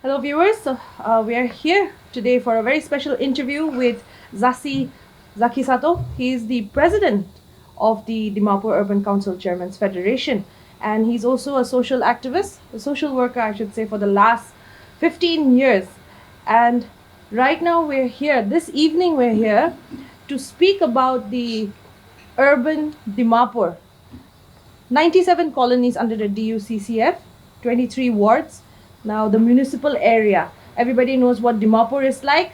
Hello, viewers. We are here today for a very special interview with Zaki Sato. He is the president of the Dimapur Urban Council Chairman's Federation, and he's also a social activist, a social worker, I should say, for the last 15 years. And right now, we're here, this evening, we're here to speak about the urban Dimapur. 97 colonies under the DUCCF, 23 wards. Now, the municipal area. Everybody knows what Dimapur is like.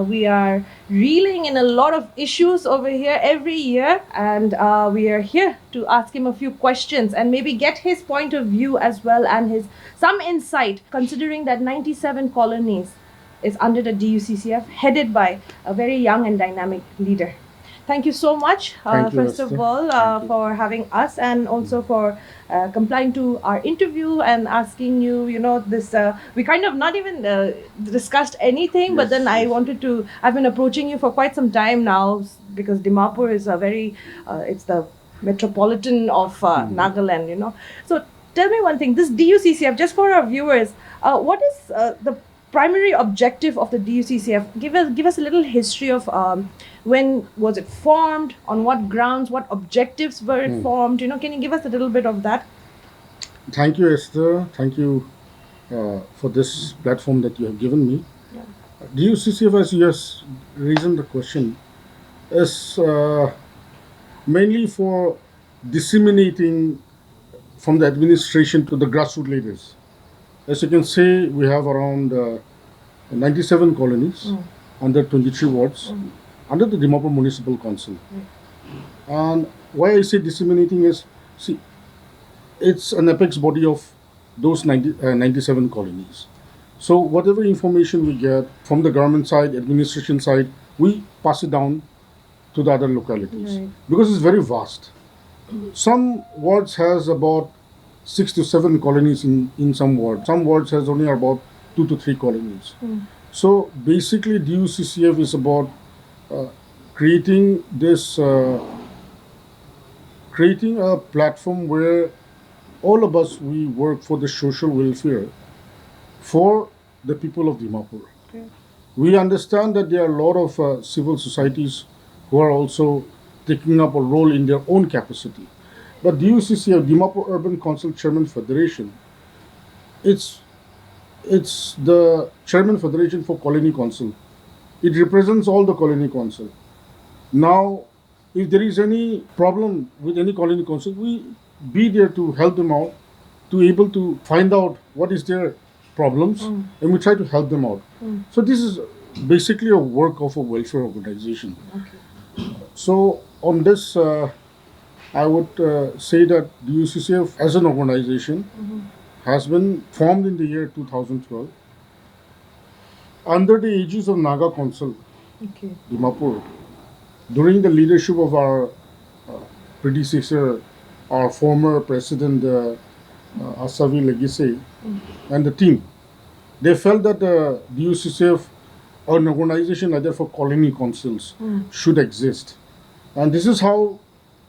We are reeling in a lot of issues over here every year, and we are here to ask him a few questions and maybe get his point of view as well and his some insight, considering that 97 colonies is under the DUCCF, headed by a very young and dynamic leader. Thank you so much, Thank you, first of Esther. all, Thank you. for having us and also for complying to our interview and asking you, this, we kind of not even discussed anything, but Yes, then I yes. wanted to, I've been approaching you for quite some time now because Dimapur is a very, it's the metropolitan of Nagaland. So tell me one thing, this DUCCF, just for our viewers, what is the primary objective of the DUCCF? Give us a little history of when was it formed, on what grounds, what objectives were it formed? Can you give us a little bit of that? Thank you, Esther. Thank you for this platform that you have given me. Yeah. DUCCF, as you have raised the question, is mainly for disseminating from the administration to the grassroots leaders. As you can see, we have around 97 colonies under 23 wards under the Dimapur Municipal Council. And why I say disseminating is, see, it's an apex body of those 97 colonies. So whatever information we get from the government side, administration side, we pass it down to the other localities. Right. Because it's very vast. Some wards has about 6 to 7 colonies in some wards. Some wards has only about 2 to 3 colonies. So basically DUCCF is about creating a platform where all of us, we work for the social welfare for the people of Dimapur. Okay. We understand that there are a lot of civil societies who are also taking up a role in their own capacity. But DUCCF, Dimapur Urban Council Chairman Federation, it's the Chairman Federation for Colony Council. It represents all the Colony Council. Now, if there is any problem with any Colony Council, we be there to help them out, to able to find out what is their problems, and we try to help them out. So this is basically a work of a welfare organization. Okay. So on this, I would say that the UCCF as an organization has been formed in the year 2012 under the aegis of Naga Council, Okay. Dimapur, during the leadership of our predecessor, our former president, Asavi Legise, and the team. They felt that the UCCF, an organization either for colony councils, should exist. And this is how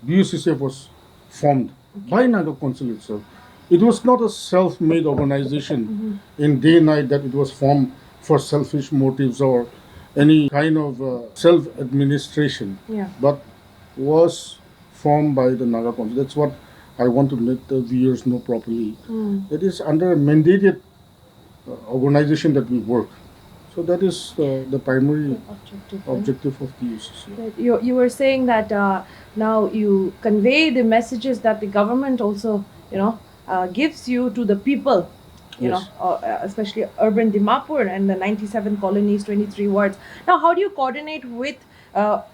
UCCF was formed by Naga Council itself. It was not a self-made organization in day and night that it was formed for selfish motives or any kind of self-administration, Yeah. but was formed by the Naga Council. That's what I want to let the viewers know properly. It is under a mandated organization that we work. So that is the primary objective of the UCC. Right. You were saying that now you convey the messages that the government also, gives you to the people, Yes. especially urban Dimapur and the 97 colonies, 23 wards. Now, how do you coordinate with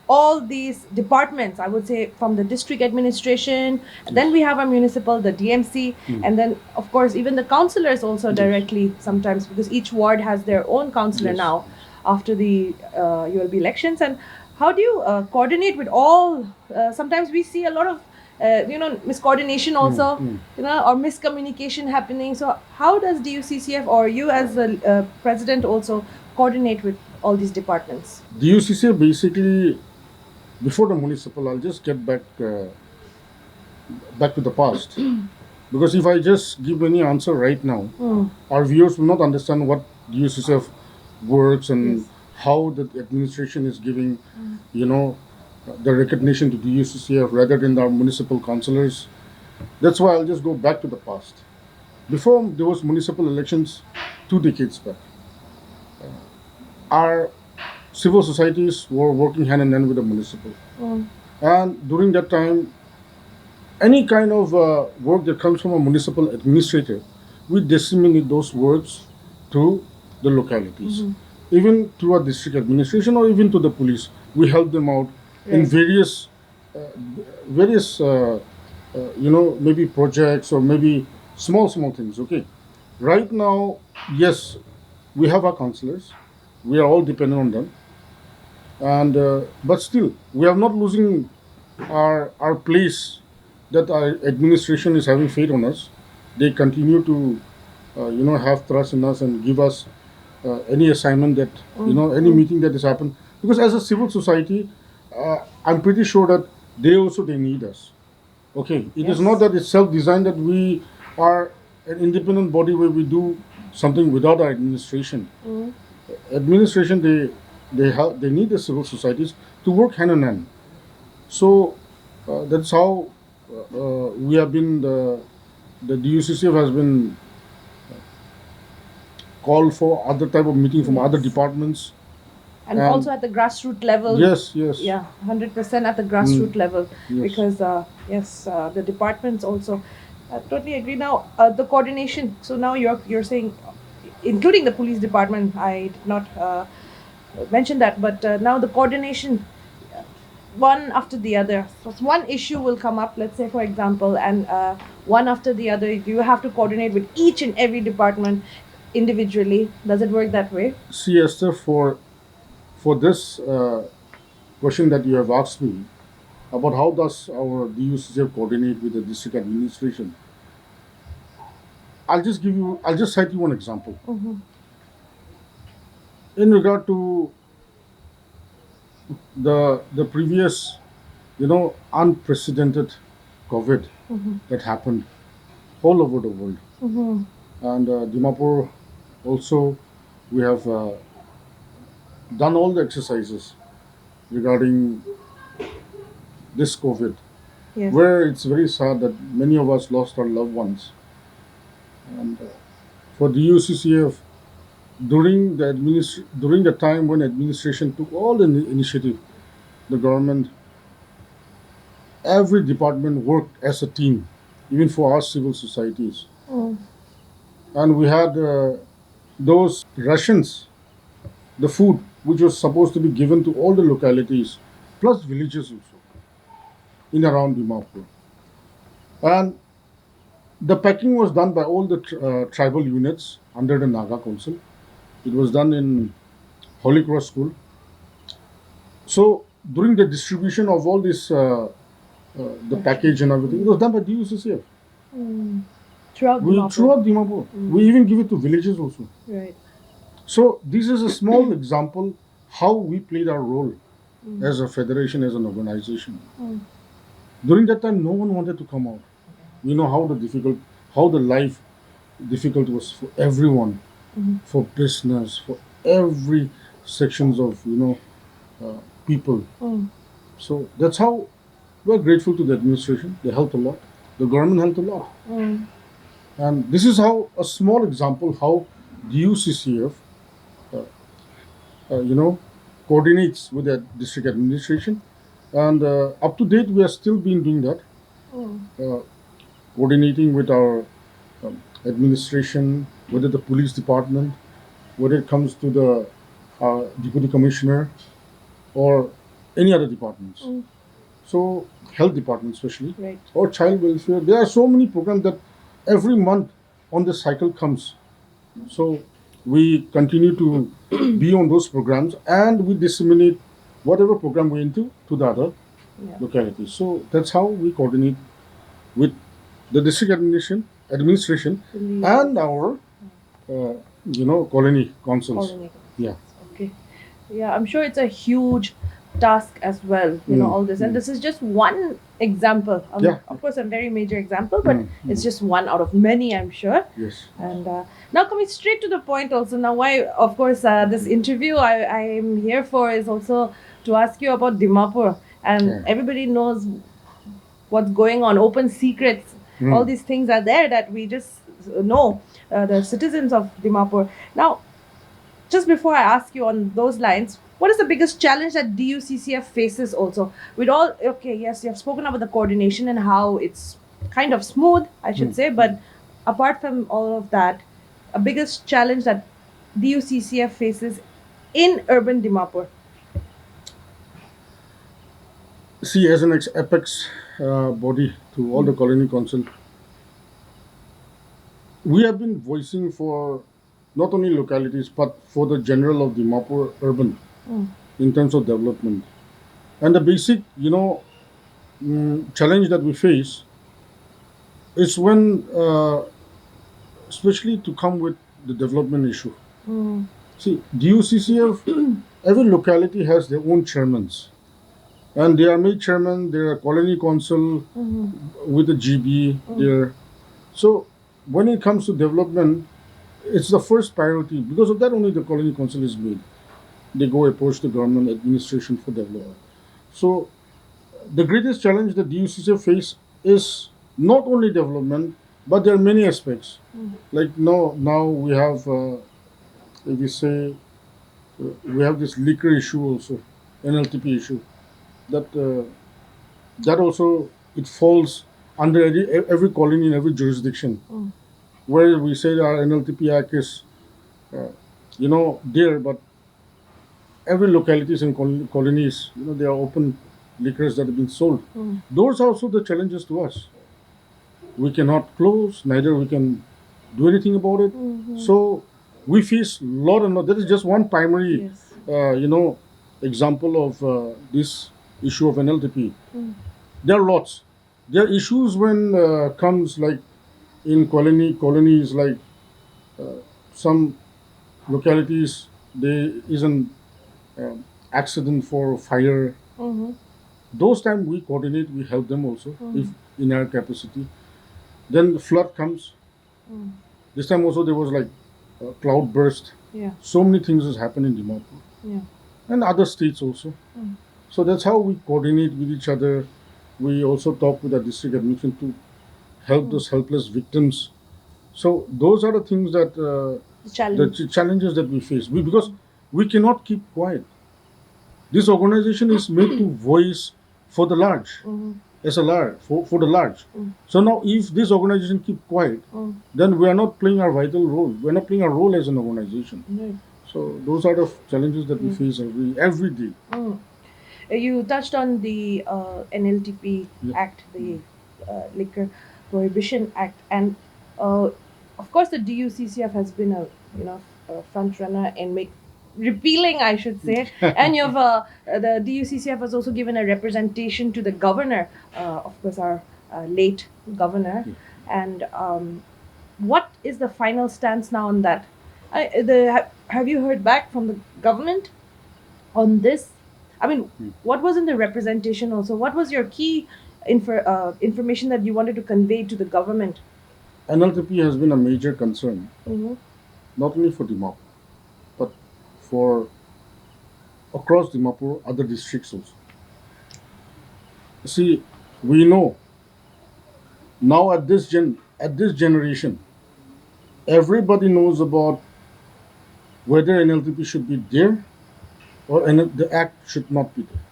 all these departments? I would say from the district administration, then we have our municipal, the DMC, and then of course even the councillors also directly sometimes, because each ward has their own councillor Yes. now after the ULB elections. And how do you coordinate with all? Sometimes we see a lot of miscoordination also, or miscommunication happening. So how does DUCCF or you as the president also coordinate with all these departments? The UCC basically, before the municipal, I'll just get back to the past. Because if I just give any answer right now, our viewers will not understand what DUCCF works and Yes. how the administration is giving, you know, the recognition to DUCCF rather than our municipal councillors. That's why I'll just go back to the past. Before there was municipal elections 2 decades back, our civil societies were working hand in hand with the municipal. Mm. And during that time, any kind of work that comes from a municipal administrator, we disseminate those works to the localities, even to our district administration or even to the police. We help them out in Right. various maybe projects or maybe small things. Okay, right now, yes, we have our councillors. We are all dependent on them, and but still, we are not losing our place that our administration is having faith on us. They continue to have trust in us and give us any assignment that any meeting that has happened, because as a civil society, I'm pretty sure that they need us. Okay, it is not Yes. that it's self-designed that we are an independent body where we do something without our administration. Administration, they need the civil societies to work hand in hand. So that's how we have been the DUCCF has been called for other type of meeting from other Yes. departments. And And also at the grassroots level. yes, yes. Yeah, 100% at the grassroots level. Yes. Because yes, the departments also. I totally agree. Now the coordination. So now you're saying, including the police department. I did not mention that, but now the coordination, one after the other. So one issue will come up, let's say for example, and one after the other, you have to coordinate with each and every department individually. Does it work that way? See, Esther, for this question that you have asked me about how does our DUCCF coordinate with the district administration, I'll just cite you one example. In regard to the previous, unprecedented COVID that happened all over the world, and Dimapur also, we have done all the exercises regarding this COVID, Yes. where it's very sad that many of us lost our loved ones. And for the UCCF, during the time when administration took all the initiative, the government, every department worked as a team, even for our civil societies. Mm. And we had those rations, the food which was supposed to be given to all the localities, plus villages also, in around Dimapur. And the packing was done by all the tribal units under the Naga Council. It was done in Holy Cross School. So during the distribution of all this, the package and everything, it was done by DUCCF. Throughout Dimapur. Throughout Dimapur. We even give it to villages also. Right. So this is a small example how we played our role as a federation, as an organization. During that time, no one wanted to come out. We know how the life difficult was for everyone, for business, for every sections of people. So that's how we're grateful to the administration. They helped a lot. The government helped a lot. And this is how a small example how the UCCF, coordinates with the district administration. And up to date, we are still been doing that, coordinating with our administration, whether the police department, whether it comes to the deputy commissioner, or any other departments. So health department especially, Right. or child welfare. There are so many programs that every month on the cycle comes. So we continue to be on those programs, and we disseminate whatever program we're into to the other Yeah. localities. So that's how we coordinate with the district administration and our colony councils. Colony. Yeah. Okay. Yeah, I'm sure it's a huge task as well, all this. And mm. this is just one example. Yeah. Of course, a very major example, but Mm, it's just one out of many, I'm sure. Yes. And now coming straight to the point also, now why, of course, this interview I am here for is also to ask you about Dimapur. And Yeah. everybody knows what's going on, open secrets, all these things are there that we just know, the citizens of Dimapur. Now, just before I ask you on those lines, what is the biggest challenge that DUCCF faces also? With all, okay, yes, you have spoken about the coordination and how it's kind of smooth, I should say, but apart from all of that, a biggest challenge that DUCCF faces in urban Dimapur. See, as an apex body to all the colony council, we have been voicing for not only localities but for the general of Dimapur urban in terms of development. And the basic, challenge that we face is when, especially to come with the development issue. See, DUCCF, every locality has their own chairmans. And they are made chairman, there are colony council with the GB there. So when it comes to development, it's the first priority. Because of that only the colony council is made. They go approach the government administration for development. So the greatest challenge that DUCCF face is not only development, but there are many aspects. Like now we have, if we say, we have this liquor issue also, NLTP issue. That also it falls under every colony in every jurisdiction. Where we say our NLTP Act is, there, but every localities and colonies, they are open liquors that have been sold. Those are also the challenges to us. We cannot close, neither we can do anything about it. So we face lot and lot. That is just one primary, Yes. example of this issue of NLTP. There are lots. There are issues when comes like in colonies like some localities there is an accident for fire. Those time we coordinate, we help them also if in our capacity. Then the flood comes. This time also there was like a cloud burst. Yeah. So many things has happened in Dimapur Yeah. and other states also. So that's how we coordinate with each other. We also talk with the district administration to help those helpless victims. So those are the things that The challenge. the challenges that we face. Because we cannot keep quiet. This organization is made to voice for the large, as a large for the large. So now, if this organization keep quiet, then we are not playing our vital role. We are not playing our role as an organization. Right. So those are the challenges that we face every day. You touched on the NLTP Act, the Liquor Prohibition Act, and of course the DUCCF has been a front runner in repealing, I should say, and you've the DUCCF has also given a representation to the governor, of course our late governor, and what is the final stance now on that? Have you heard back from the government on this? I mean, what was in the representation also? What was your key information that you wanted to convey to the government? NLTP has been a major concern, not only for Dimapur, but for across Dimapur, other districts also. See, we know now at this generation, everybody knows about whether NLTP should be there or the act should not be there.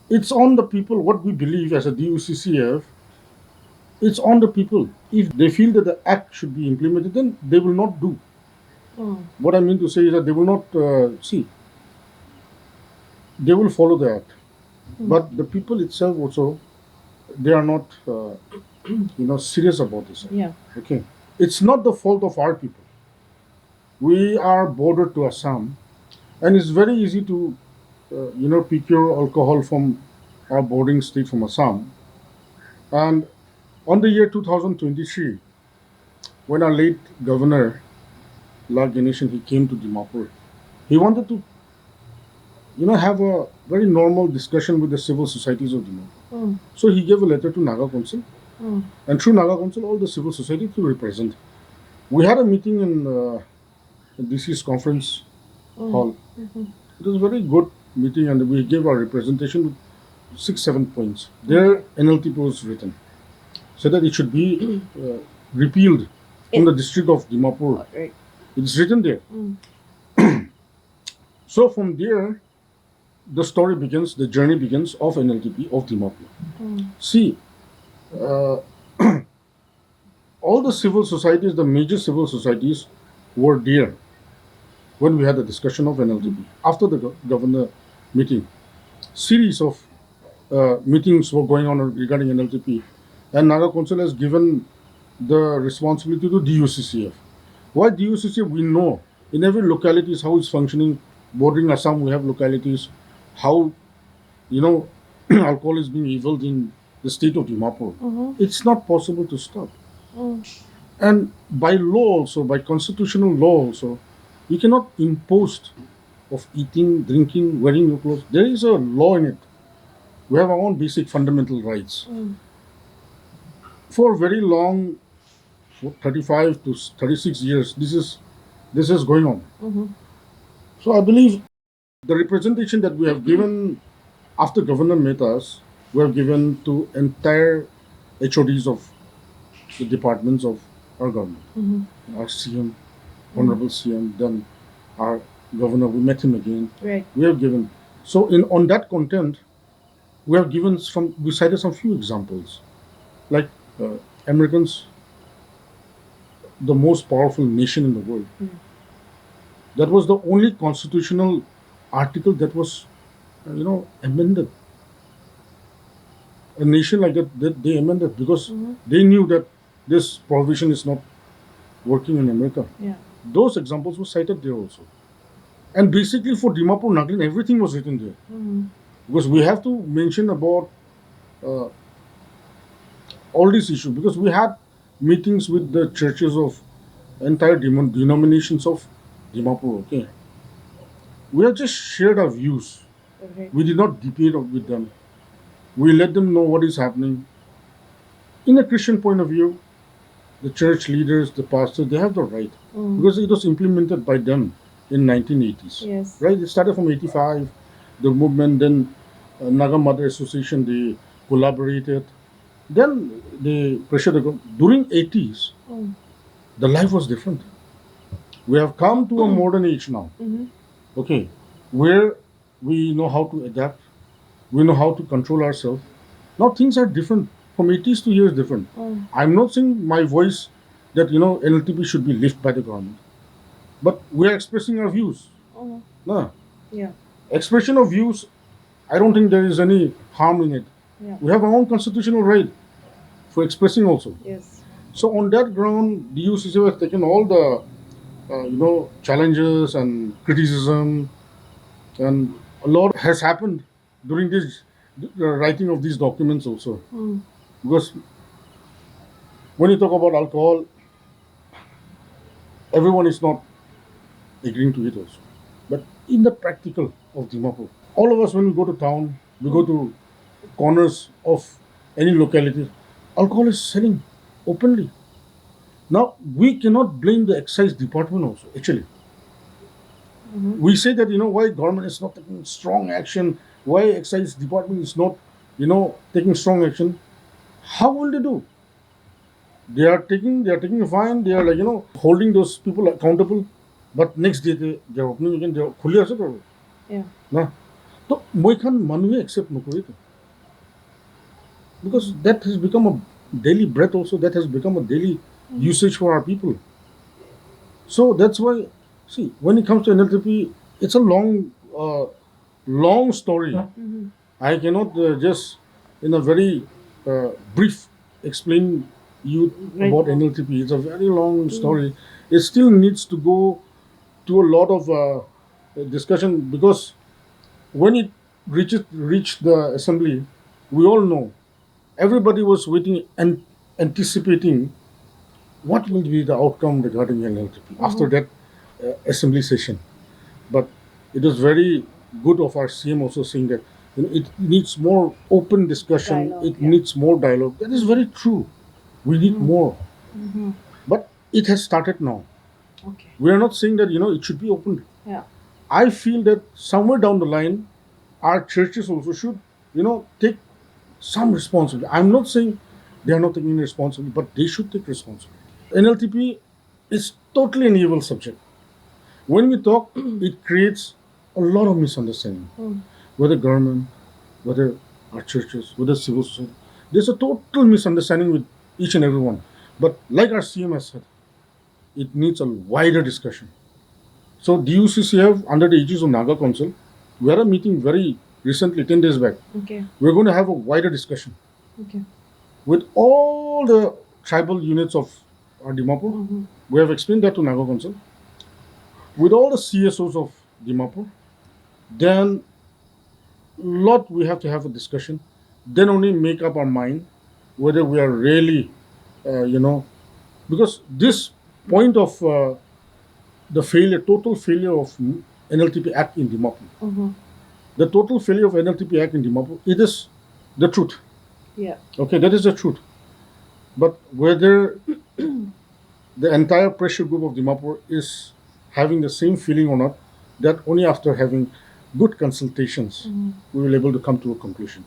It's on the people what we believe as a DUCCF. It's on the people. If they feel that the act should be implemented, then they will not do. What I mean to say is that they will not they will follow the act. But the people itself also, they are not serious about this act. Yeah. Okay. It's not the fault of our people. We are bordered to Assam, and it's very easy to procure alcohol from our bordering state from Assam. And on the year 2023, when our late governor, La Ganeshan, he came to Dimapur, he wanted to have a very normal discussion with the civil societies of Dimapur. Mm. So he gave a letter to Naga Council, Mm. and through Naga Council, all the civil society to represent. We had a meeting in DC's conference hall. It was a very good meeting, and we gave our representation with 6, 7 points. There, NLTP was written, so that it should be repealed from the district of Dimapur. Right. It's written there. So from there, the story begins, the journey begins of NLTP of Dimapur. See, uh, all the civil societies, the major civil societies, were there when we had the discussion of NLTP. After the governor meeting, series of meetings were going on regarding NLTP, and Naga Council has given the responsibility to DUCCF. Why DUCCF? We know in every locality how it's functioning. Bordering Assam, we have localities. How alcohol is being evolved in the state of Dimapur. It's not possible to stop. And by law also, by constitutional law also, you cannot impose of eating, drinking, wearing your clothes. There is a law in it. We have our own basic fundamental rights. For very long, 35 to 36 years, this is going on. So I believe the representation that we have given after Governor met us, we have given to entire HODs of the departments of our government. Our CM, Honorable CM, then our governor, we met him again. Right. We have given. So on that content, we have given we cited some few examples. Like Americans, the most powerful nation in the world. That was the only constitutional article that was, amended. A nation like that they amended because they knew that this provision is not working in America. Yeah. Those examples were cited there also. And basically for Dimapur, Nagaland, everything was written there. Because we have to mention about all these issues, because we had meetings with the churches of entire denominations of Dimapur. Okay, we have just shared our views. Okay. We did not debate with them. We let them know what is happening. In a Christian point of view, the church leaders, the pastors, they have the right, because it was implemented by them in 1980s. Yes. Right? It started from 85, the movement, then Naga Mother Association, they collaborated. Then they pressured the government. During 80s, the life was different. We have come to a modern age now, okay, where we know how to adapt, we know how to control ourselves. Now things are different. From 80s to here is different. I'm not saying my voice that NLTP should be lifted by the government, but we are expressing our views. No. Yeah. Expression of views, I don't think there is any harm in it. Yeah. We have our own constitutional right for expressing also. Yes. So on that ground, DUCC has taken all the challenges and criticism, and a lot has happened during this writing of these documents also. Because when you talk about alcohol, everyone is not agreeing to it also. But in the practical of Dimapur, all of us, when we go to town, we go to corners of any locality, alcohol is selling openly. Now, we cannot blame the excise department also, actually. We say that, why government is not taking strong action, why excise department is not, taking strong action. How will they do? They are taking a fine, they are holding those people accountable, but next day they are opening again, they are fully acceptable. Yeah. Na? So, we can manually accept Nukuri. Because that has become a daily breath also, that has become a daily usage for our people. So that's why, see, when it comes to NLTP, it's a long story. I cannot just, in a very brief, explain you about NLTP. It's a very long story. It still needs to go to a lot of discussion, because when it reached the assembly, we all know everybody was waiting and anticipating what will be the outcome regarding NLTP after that assembly session. But it was very good of our CM also saying that it needs more open discussion, Dialogue, it yeah. needs more dialogue. That is very true. We need more. But it has started now. Okay. We are not saying that it should be opened. Yeah. I feel that somewhere down the line, our churches also should take some responsibility. I'm not saying they are not taking responsibility, but they should take responsibility. NLTP is totally an evil subject. When we talk, it creates a lot of misunderstanding. Whether government, whether our churches, whether civil society, there's a total misunderstanding with each and every one. But like our CM has said, it needs a wider discussion. So DUCCF, under the aegis of Naga Council, we had a meeting very recently, 10 days back. Okay. We're going to have a wider discussion Okay. with all the tribal units of our Dimapur. We have explained that to Naga Council. With all the CSOs of Dimapur, then lot we have to have a discussion. Then only make up our mind whether we are really, because this point of the failure, total failure of NLTP Act in Dimapur, the total failure of NLTP Act in Dimapur, it is the truth. Yeah. Okay, that is the truth. But whether the entire pressure group of Dimapur is having the same feeling or not, that only after having good consultations we will able to come to a conclusion.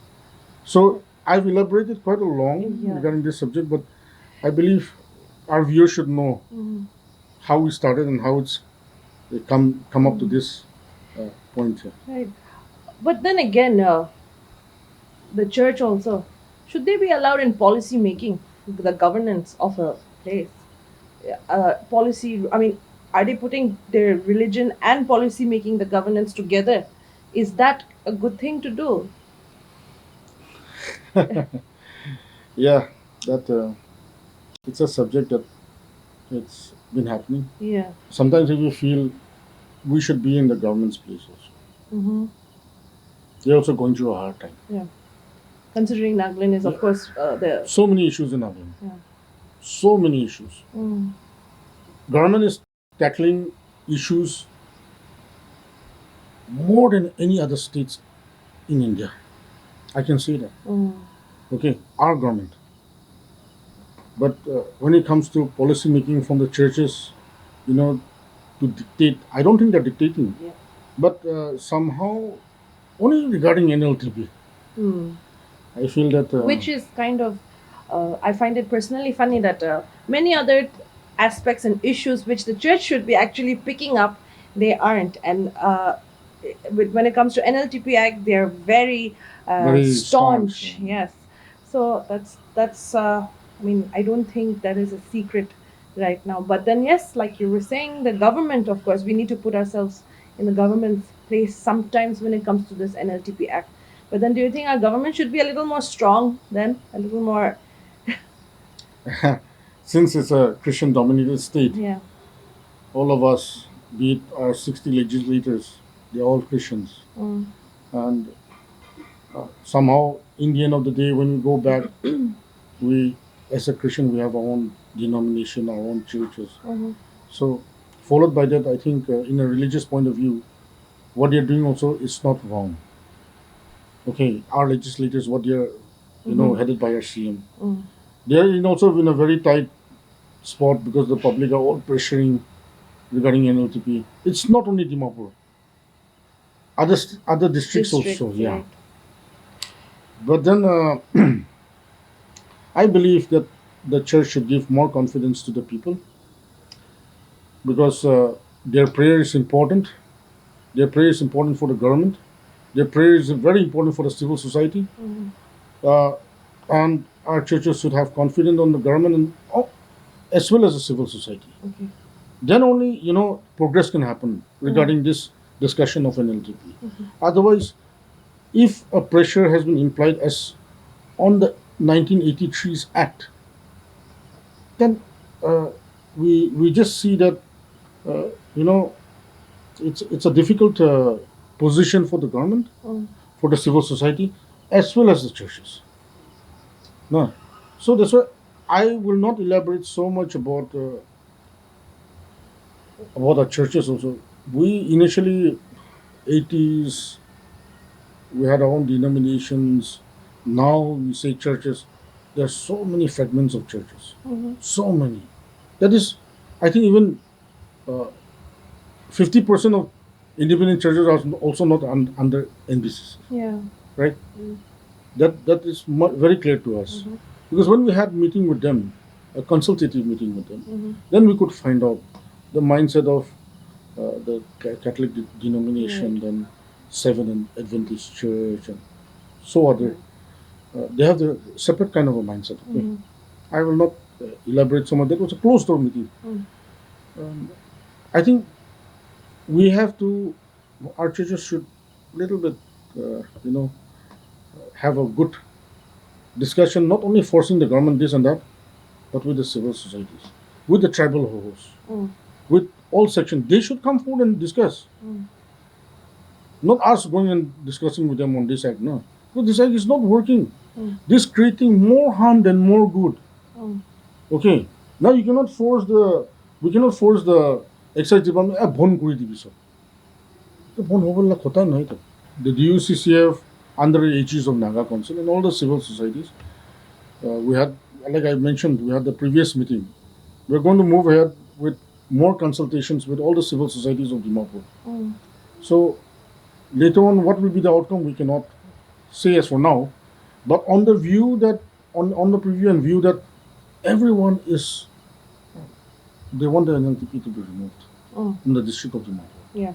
So I've elaborated quite a long Yeah. regarding this subject, but I believe our viewers should know how we started and how it's come up to this point here. Right. But then again, the church also, should they be allowed in policy making, the governance of a place? Policy, I mean, are they putting their religion and policy making, the governance together? Is that a good thing to do? Yeah, that it's a subject that it's been happening. Yeah. Sometimes if you feel we should be in the government's place also. They're also going through a hard time. Yeah. Considering Nagaland is, of course, the. So many issues in Nagaland. Yeah. So many issues. Government is tackling issues more than any other states in India. I can say that. Okay, our government. But when it comes to policy making from the churches, to dictate, I don't think they're dictating. Yeah. But somehow, only regarding NLTP, I feel that. Which is kind of, I find it personally funny that many other aspects and issues which the church should be actually picking up, they aren't. And when it comes to NLTP Act, they're very, Very staunch. staunch. Yes. So that's. I mean, I don't think that is a secret right now. But then, yes, like you were saying, the government, of course, we need to put ourselves in the government's place sometimes when it comes to this NLTP Act. But then, do you think our government should be a little more strong then? A little more. Since it's a Christian dominated state, Yeah. all of us, be it our 60 legislators, they're all Christians. And somehow, in the end of the day, when we go back, we, as a Christian, we have our own denomination, our own churches. So, followed by that, I think in a religious point of view, what they're doing also is not wrong. Okay, our legislators, what they're, headed by our CM, they're also in a very tight spot because the public are all pressuring regarding NLTP. It's not only Dimapur, other districts also, yeah. Right. But then I believe that the church should give more confidence to the people because their prayer is important. Their prayer is important for the government. Their prayer is very important for the civil society. And our churches should have confidence on the government and as well as the civil society. Okay. Then only progress can happen regarding this discussion of NLTP. Otherwise, if a pressure has been implied as on the 1983's Act, then we just see that it's a difficult position for the government, for the civil society, as well as the churches. No, so that's why I will not elaborate so much about our churches. Also, we initially 80s, we had our own denominations. Now we say churches. There are so many fragments of churches. So many. That is, I think even 50% of independent churches are also not under NBCC, Yeah. right? That is very clear to us. Because when we had meeting with them, a consultative meeting with them, then we could find out the mindset of the Catholic denomination, then Seven and Adventist Church, and so other. They have the separate kind of a mindset. Okay? I will not elaborate so much. That was a closed door meeting. I think we have to, our churches should little bit, have a good discussion, not only forcing the government this and that, but with the civil societies, with the tribal hosts, with all sections. They should come forward and discuss. Not us going and discussing with them on this act, no. Because this act is not working. This creating more harm than more good. Okay. Now we cannot force the excise department, bond kuri dibi so. The bond hobolla khota nahi to. The DUCCF under the aegis of Naga Council and all the civil societies, we had, like I mentioned, we had the previous meeting. We're going to move ahead with more consultations with all the civil societies of Dimapur. So later on, what will be the outcome, we cannot say as for now. But on the view that, on the preview and view that everyone is, they want the NLTP to be removed from the district of Dimapur. Yeah.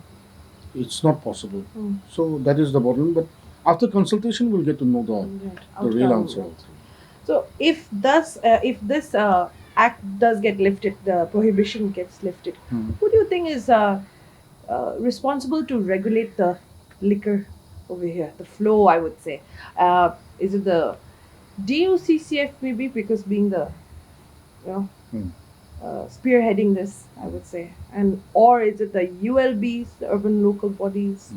It's not possible. So that is the bottom. But after consultation, we'll get to know the real answer. So if this act does get lifted, the prohibition gets lifted, who do you think is responsible to regulate the liquor over here, the flow, I would say? Is it the DUCCF maybe, because being the, spearheading this, I would say, or is it the ULBs, the urban local bodies,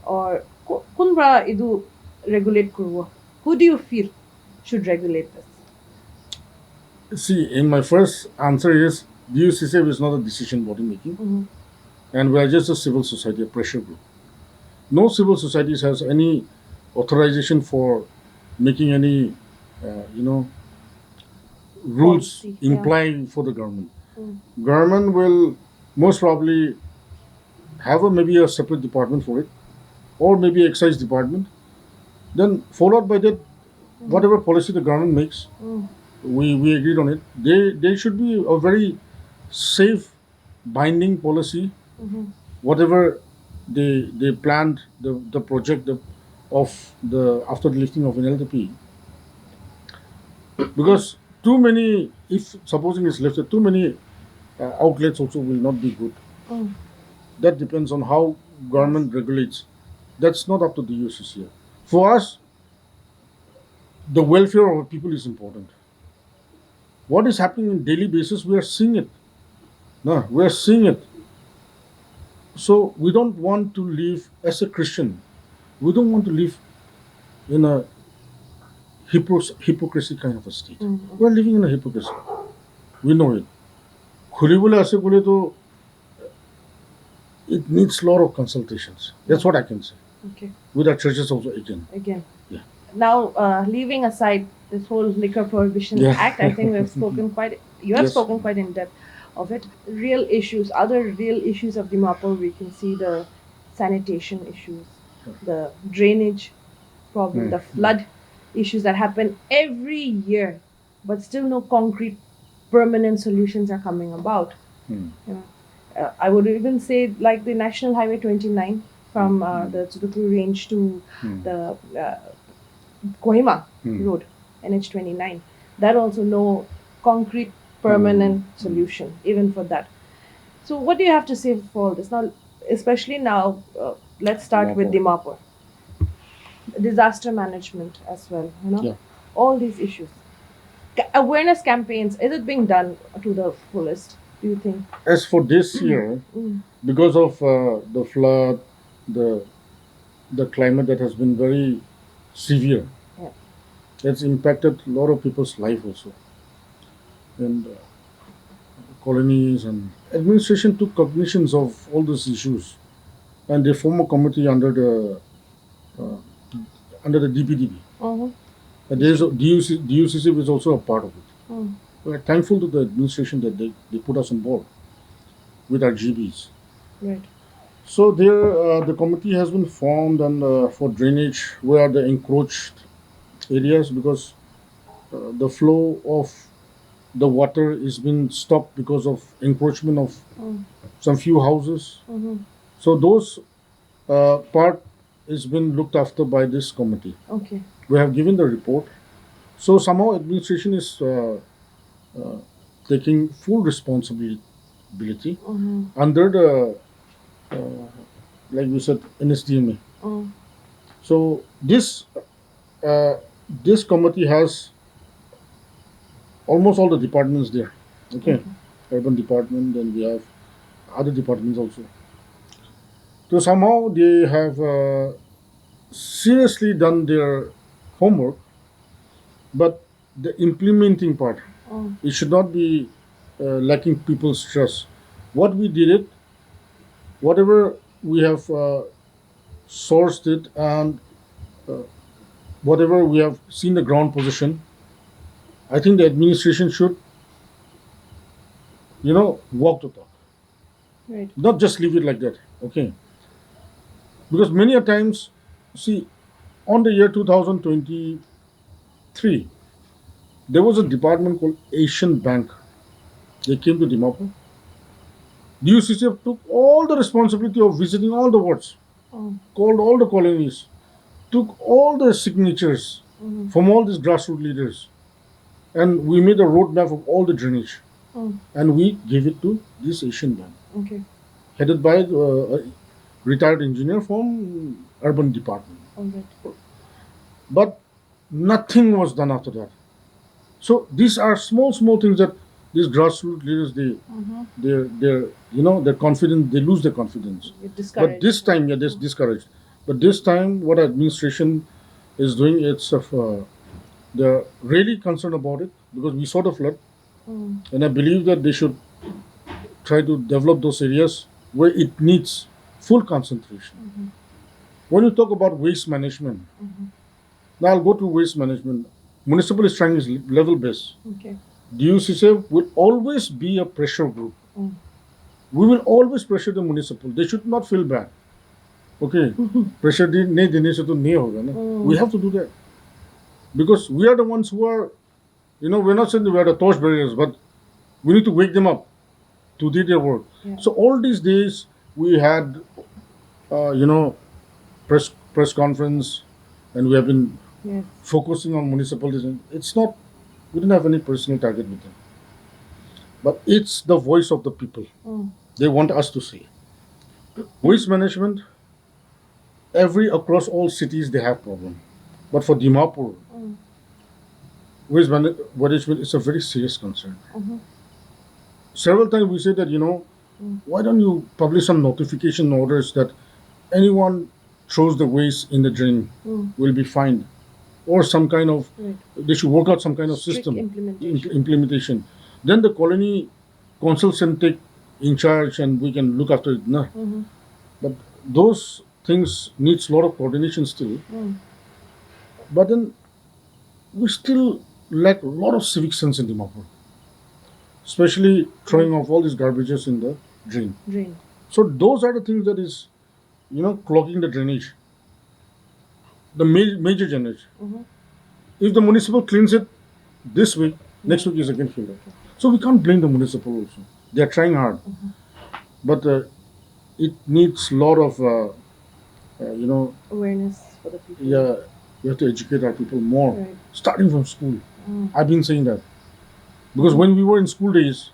or kunbra idu regulate kurwa? Who do you feel should regulate this? See, in my first answer is DUCCF is not a decision body making, and we are just a civil society, a pressure group. No civil societies has any authorization for making any, rules Policy, imply for the government. Government will most probably have maybe a separate department for it, or maybe excise department. Then followed by that, whatever policy the government makes, we agreed on it. They should be a very safe, binding policy. Whatever they planned, the project of the after the lifting of NLTP. Because too many, if supposing it's lifted, too many outlets also will not be good. That depends on how government regulates. That's not up to the UCCF. For us, the welfare of people is important. What is happening on daily basis, we are seeing it. No, we are seeing it. So we don't want to live as a Christian. We don't want to live in a hypocrisy kind of a state. We are living in a hypocrisy. We know it. It needs a lot of consultations. That's what I can say. Okay. With our churches also again. Yeah. Now, leaving aside this whole Liquor Prohibition Act, I think you have spoken quite in depth of it. Real issues, other real issues of Dimapur, we can see the sanitation issues, the drainage problem, the flood issues that happen every year, but still no concrete permanent solutions are coming about. I would even say like the National Highway 29 from the Duccf range to the Kohima road, NH 29. That also no concrete permanent solution even for that. So what do you have to say for all this now, especially now? Let's start with Dimapur. Disaster management as well, all these issues. Awareness campaigns, is it being done to the fullest, do you think? As for this year, because of the flood, the climate that has been very severe, it's impacted a lot of people's life also. And colonies and administration took cognitions of all these issues. and they form a committee under the DPDB. Uh-huh. And there's DUCC is also a part of it. Mm. We're thankful to the administration that they put us on board with our GBs. Right. So there, the committee has been formed and for drainage where the encroached areas, because the flow of the water is been stopped because of encroachment of Mm. some few houses. Mm-hmm. So those part is been looked after by this committee. Okay. We have given the report. So somehow administration is taking full responsibility Mm-hmm. under the like we said NSDMA. Mm. So uh, this committee has almost all the departments there. Okay, urban department, then we have other departments also. So somehow they have seriously done their homework, but the implementing part, Mm. it should not be lacking people's trust. What we did it, whatever we have sourced it, and uh, whatever we have seen the ground position, I think the administration should, walk the talk, Right. not just leave it like that. Okay, because many a times, see, on the year 2023, there was a department called Asian Bank. They came to Dimapur. DUCCF took all the responsibility of visiting all the wards, Mm. called all the colonies, took all the signatures Mm-hmm. from all these grassroots leaders, and we made a roadmap of all the drainage, Mm. and we gave it to this Asian Bank, Okay. headed by a retired engineer from urban department. All right. But nothing was done after that. So these are small things that these grassroots leaders Mm-hmm. their confidence, they lose their confidence. You're But discouraged. this time, yeah, they're discouraged. But this time, what administration is doing, they're really concerned about it because we saw the flood, Mm. and I believe that they should try to develop those areas where it needs full concentration. Mm-hmm. When you talk about waste management, Mm-hmm. now I'll go to waste management. Municipal is trying is level based. Okay. DUCC will always be a pressure group. Mm. We will always pressure the municipal. They should not feel bad. Okay, pressure नहीं देने से तो नहीं होगा ना. We have to do that because we are the ones who are, we're not saying that we are the torch bearers, but we need to wake them up to do their work. Yeah. So all these days we had, press conference, and we have been Yes. focusing on municipal decision. It's not, we didn't have any personal target with them, but it's the voice of the people. Mm. They want us to say. Waste management, across all cities they have problem, but for Dimapur, Mm. waste management is a very serious concern. Mm-hmm. Several times we say that why don't you publish some notification orders that anyone throws the waste in the drain Mm. will be fined, or some kind of, Right. they should work out some kind of Strict system implementation. Then the colony council can take in charge and we can look after it. No. Mm-hmm. But those things needs a lot of coordination still. Mm. But then we still lack a lot of civic sense in Dimapur, especially throwing off all these garbages in the drain. Drain. So those are the things that is, clogging the drainage, the major drainage. Mm-hmm. If the municipal cleans it this week, next week is again filled up. So we can't blame the municipal also. They are trying hard, but it needs a lot of, Awareness for the people. yeah, we have to educate our people more, Right. starting from school. Mm. I've been saying that because when we were in school days,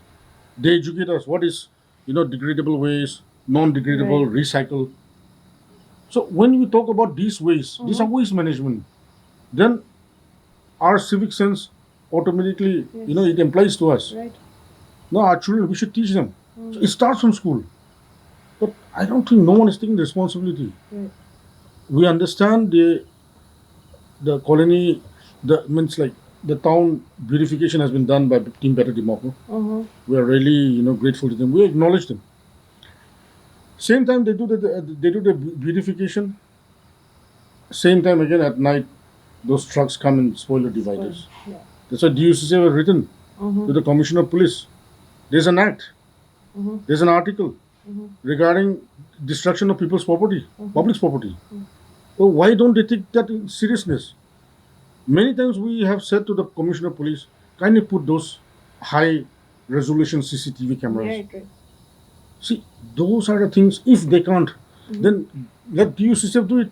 they educate us what is, degradable waste, non-degradable, Right. recycle. So when we talk about these waste, these are waste management. Then our civic sense automatically, Yes. it implies to us. Right. No, our children, we should teach them. So it starts from school. But I don't think no one is taking responsibility. Right. We understand the colony, means like the town beautification has been done by Team Better Dimapur. Mm-hmm. We are really, grateful to them. We acknowledge them. Same time they do the beautification. Same time again at night, those trucks come and spoil the dividers. Yeah. That's why DUCC have written to the Commissioner of Police. There's an act. There's an article regarding destruction of people's property, public's property. So why don't they take that in seriousness? Many times we have said to the Commissioner of Police, kindly put those high resolution CCTV cameras. Right. See, those are the things. If they can't, then let DUCCF do it.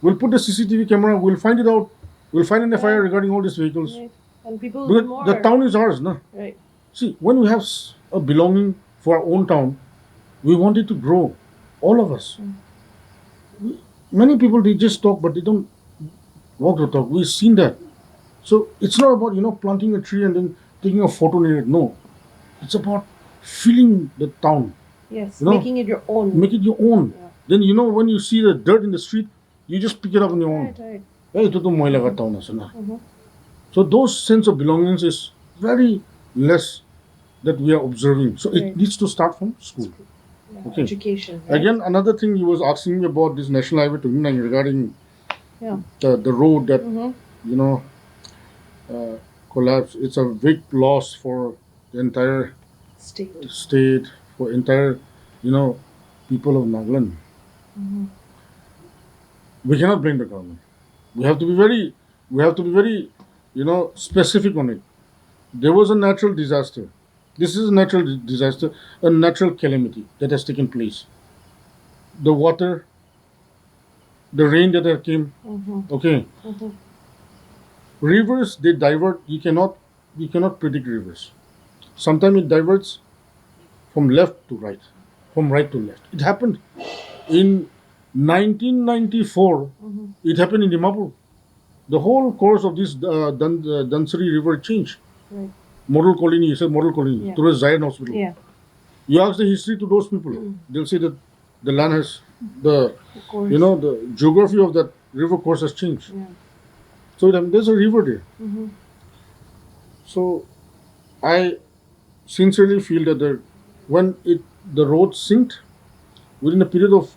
We'll put the CCTV camera. We'll find it out. We'll find an FIR regarding all these vehicles. Right. And people will be Because more. the town is ours, no? Right. See, when we have a belonging for our own town, we want it to grow. All of us. Many people, they just talk, but they don't walk the talk. We've seen that. So it's not about planting a tree and then taking a photo near it. No, it's about feeling the town. Yes. You know, Making it your own. Make it your own. Yeah. Then when you see the dirt in the street, you just pick it up on your own. Right. Hey, ito to moila ka town asa na. So those sense of belongings is very less that we are observing. So Right. it needs to start from school. Yeah. Okay. Education. Right? Again, another thing he was asking me about this National Highway 29 regarding Yeah. the road that collapsed. It's a big loss for the entire State. for entire people of Nagaland. We cannot blame the government. We have to be very specific on it. There was a natural disaster. This is a natural disaster, a natural calamity that has taken place. The water, the rain that had came. Okay. Rivers, they divert. You cannot predict rivers. Sometimes it diverts from left to right, from right to left. It happened in 1994. It happened in Dimapur. The whole course of this Dansari River changed. Right. Model colony, you said model colony, Yeah. towards Zion Hospital. Yeah. You ask the history to those people, they'll say that the land has the Of course. the geography of that river course has changed. Yeah. So there's a river there. So I sincerely feel that when the road sinked, within a period of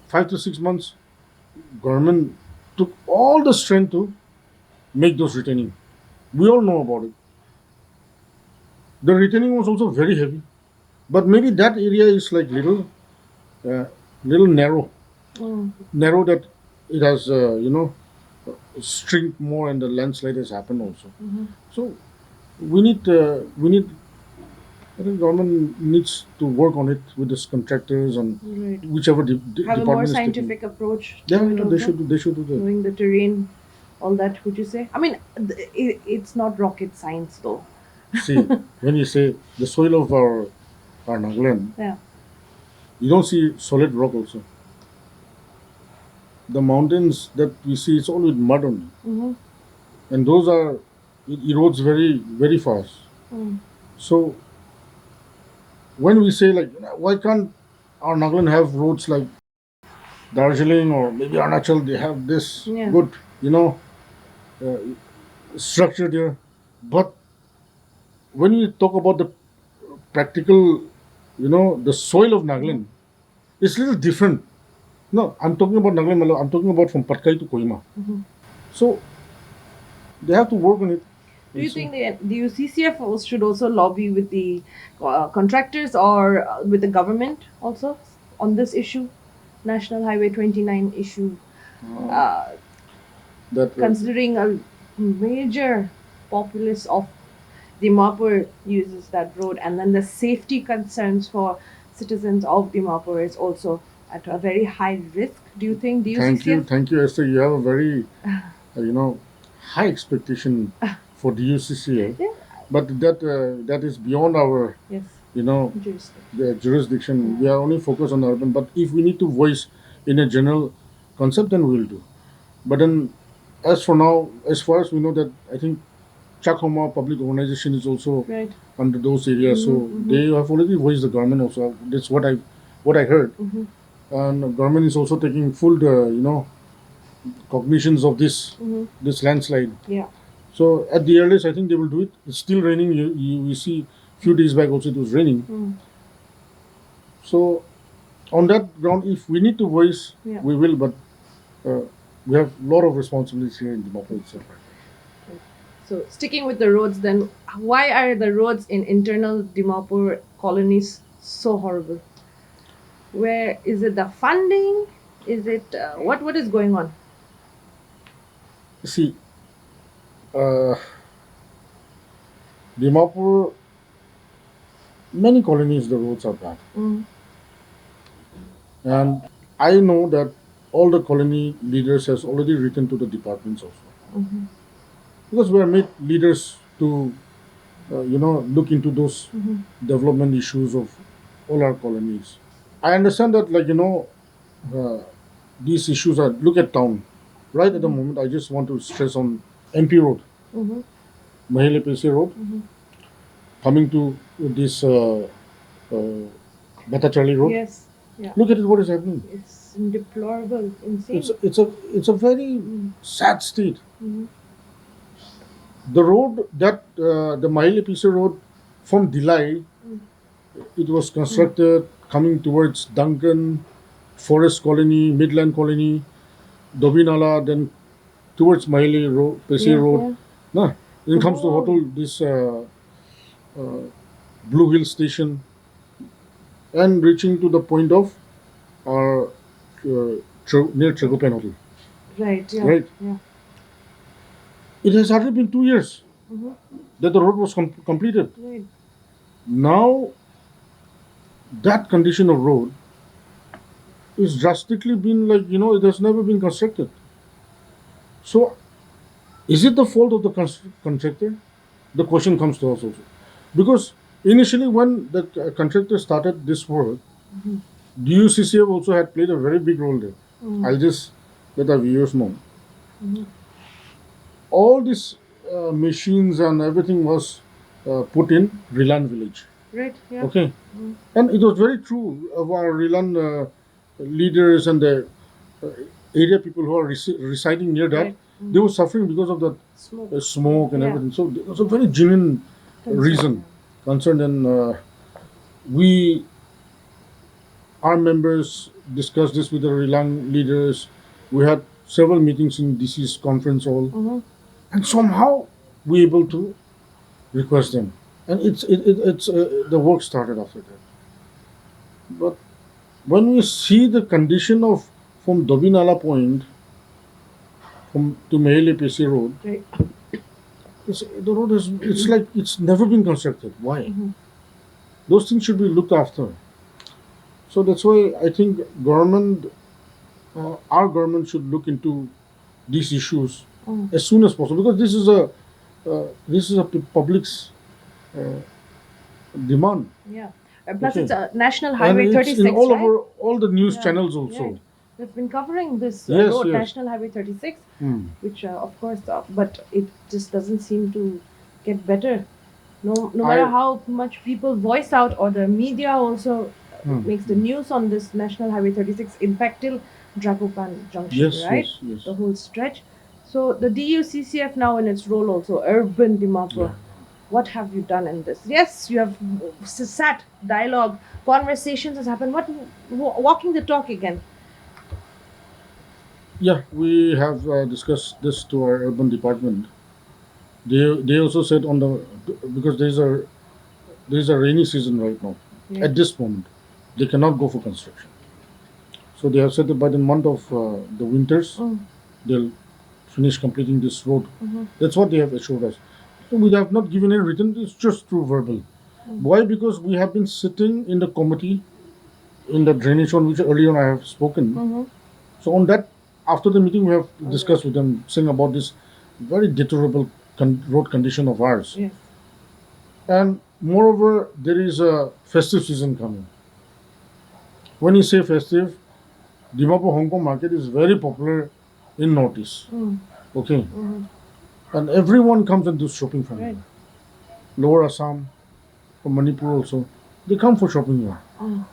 5 to 6 months, government took all the strength to make those retaining. We all know about it. The retaining was also very heavy, but maybe that area is like little narrow, narrow that it has string more and the landslide has happened also. So we need. I think government needs to work on it with the contractors and Right. whichever Have a more department is taking. scientific approach. Yeah, to it they also. should. They should do that. Knowing the terrain, all that. Would you say? I mean, it's not rocket science, though. See, when you say the soil of our Nagaland, Yeah. you don't see solid rock also. The mountains that we see, it's all with mud only, and those it erodes very very fast. So when we say like, why can't our Nagaland have roads like Darjeeling or maybe Arunachal? They have this Yeah. good, uh, structure there, but when we talk about the practical, the soil of Nagaland, it's a little different. No, I'm talking about Nagaland. I'm talking about from Patkai to Kohima. So they have to work on it. Do you think the UCCF should also lobby with the contractors or with the government also on this issue, National Highway 29 issue, That considering a major populace of Dimapur uses that road, and then the safety concerns for citizens of Dimapur is also at a very high risk. Do you think the UCCF? thank you, Esther. You have a very, high expectation for the UCCA, Yeah. but that is beyond our, Yes. Jurisdiction. the jurisdiction. We are only focused on urban. But if we need to voice in a general concept, then we will do. But then, as for now, as far as we know, that I think Chakoma Public Organization is also Right. under those areas. So they have already voiced the government also. That's what I heard. And the government is also taking full cognitions of this landslide. Yeah. So at the earliest, I think they will do it. It's still raining. We see few days back also it was raining. So On that ground, if we need to voice, Yeah. we will. But uh, we have a lot of responsibilities here in Dimapur itself. So sticking with the roads, then why are the roads in internal Dimapur colonies so horrible? Where is it the funding? Is it what is going on? See, uh, Dimapur, many colonies, the roads are bad. Mm. And I know that all the colony leaders has already written to the departments also. Mm-hmm. Because we are made leaders to, look into those Mm-hmm. development issues of all our colonies. I understand that, uh, these issues are, look at town. Right at the moment, I just want to stress on MP Road, Mm-hmm. Mahile Pesi Road, Mm-hmm. coming to this uh, Batachali Road. Yes. Yeah. Look at it, what is happening. It's deplorable, insane. It's a very sad state. Mm-hmm. The road that the Mahile Pesi Road from Dilai, it was constructed coming towards Duncan, Forest Colony, Midland Colony, Dobinala, then towards Mahile Road, Pesi Yeah, Road. yeah. Nah, then comes the Oh. hotel, this uh, Blue Hill Station, and reaching to the point of our near Tregopan Hotel. Right. Yeah. Right. Yeah. It has hardly been 2 years Mm-hmm. that the road was completed. Right. Now, that condition of road is drastically been it has never been constructed. So, is it the fault of the contractor? The question comes to us also. Because initially, when the contractor started this work, DUCCF also had played a very big role there. Mm-hmm. I'll just let our viewers know. Mm-hmm. All these machines and everything was put in Rilan village. Right. Yeah. Okay. Mm. And it was very true of our Rilan leaders and the uh, area people who are residing near that. Right. They were suffering because of the Smoke. smoke and Yeah. everything. So it was a very genuine reason, concern. And we, our members, discussed this with the Rilan leaders. We had several meetings in DC's conference hall, Mm-hmm. and somehow we able to request them. And it's the work started after that. But when we see the condition of from Dobinala Point from to Mahile Pesi Road, Right. the road is it's like it's never been constructed. Why? Mm-hmm. Those things should be looked after. So that's why I think our government should look into these issues Mm. as soon as possible because this is a public's uh, demand. Yeah. Plus, Okay. it's a National And Highway it's 36, in all right? over all the news Yeah, channels also. right. We've been covering this Yes, road, yes. National Highway 36, Hmm. which, of course, but it just doesn't seem to get better. No matter I- how much people voice out, or the media also makes the news on this National Highway 36, in fact, till Dragopan Junction, Yes, right? yes, yes. The whole stretch. So the DUCCF now in its role also, urban Dimapur. Yeah. What have you done in this? Yes, you have sat, dialogue, conversations has happened. What walking the talk again? Yeah, we have discussed this to our urban department. They also said on the because there's a rainy season right now. Yeah. At this moment, they cannot go for construction. So they have said that by the month of the winters, Mm. they'll finish completing this road. Mhm. That's what they have assured us. So we have not given any written. It's just through verbal. Why? Because we have been sitting in the committee in the drainage on which earlier on I have spoken. Mhm. So on that, after the meeting, we have discussed with them, saying about this very deplorable road condition of ours. Yes. And moreover, there is a festive season coming. When you say festive, Dimapur Hong Kong market is very popular in Northeast. Mm. Okay, Mhm. and everyone comes and does shopping from Right. here. Lower Assam, from Manipur also, they come for shopping here. Mm.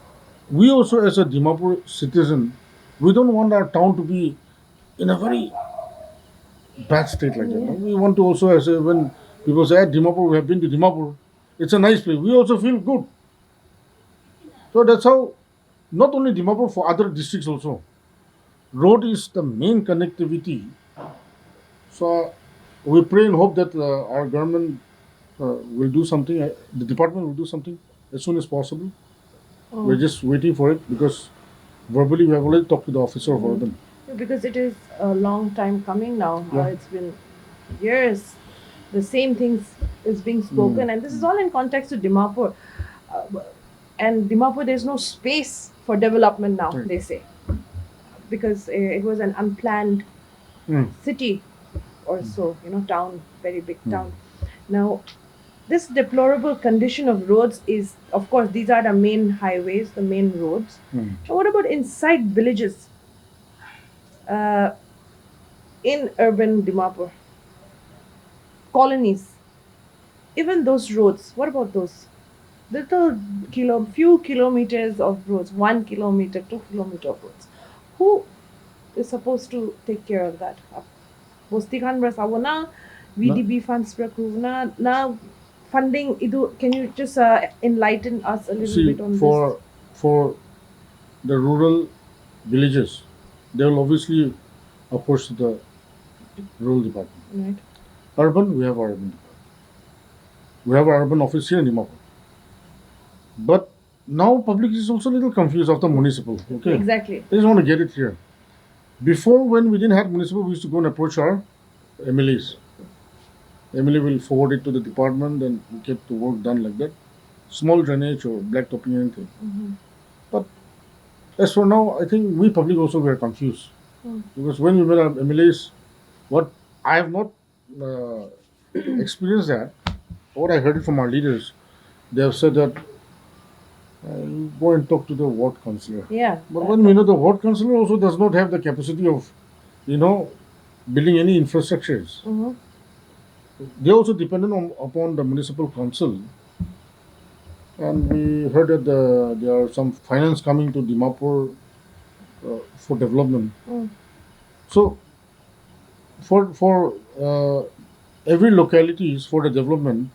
We also, as a Dimapur citizen, we don't want our town to be in a very bad state like that. Yeah. We want to also, as when people say, at Dimapur, we have been to Dimapur, it's a nice place. We also feel good. So that's how not only Dimapur, for other districts also. Road is the main connectivity. So we pray and hope that our government will do something. The department will do something as soon as possible. We're Oh. just waiting for it because verbally we have already talked to the officer of urban. Because it is a long time coming now. Yeah. It's been years. The same things is being spoken, and this is all in context to Dimapur. And Dimapur, there's no space for development now. Right. They say because it was an unplanned Mm. city or so, town, very big town. Now, this deplorable condition of roads is, of course, these are the main highways, the main roads. Mm. But what about inside villages uh, in urban Dimapur? Colonies, even those roads, what about those? Little few kilometers of roads, 1 kilometer, 2 kilometer of roads. Who is supposed to take care of that? Bosti Khan Brasavona, VDB funds Prakuvna. Now, funding, can you just enlighten us a little See, bit on for the rural villages, they will obviously approach the rural department. this? Right. Urban, we have our urban department. We have our urban office here in Dimapur. But now public is also a little confused after municipal. Okay. Exactly. They just want to get it here. Before, when we didn't have municipal, we used to go and approach our MLAs. MLA will forward it to the department and we get the work done like that. Small drainage or black topping, anything. But as for now, I think we public also were confused. Because when we met our MLAs, what I have not uh, experienced that, what I heard it from our leaders, they have said that you go and talk to the ward councillor. Yeah. But when we know the ward councillor also does not have the capacity of, building any infrastructures. Mhm. They also dependent upon the municipal council. And we heard that there are some finance coming to Dimapur for development. Mm. So for every localities for the development,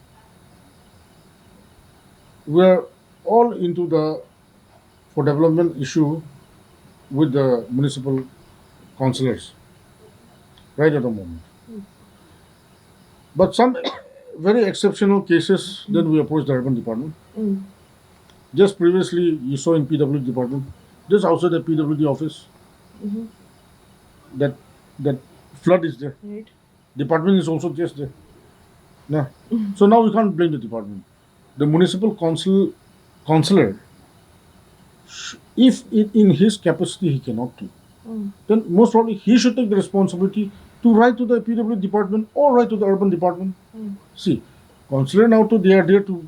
we are all into the for development issue with the municipal councillors right at the moment. But some very exceptional cases, then we approach the urban department. Mm. Just previously, you saw in PWD department, just outside the PWD office, Mhm. that that flood is there. Right. Department is also just there. Yeah. So now we can't blame the department. The municipal councillor, if in his capacity he cannot do, Mm. then most probably he should take the responsibility to write to the PWD department or write to the urban department. Mm. See, councillor now too, they are there to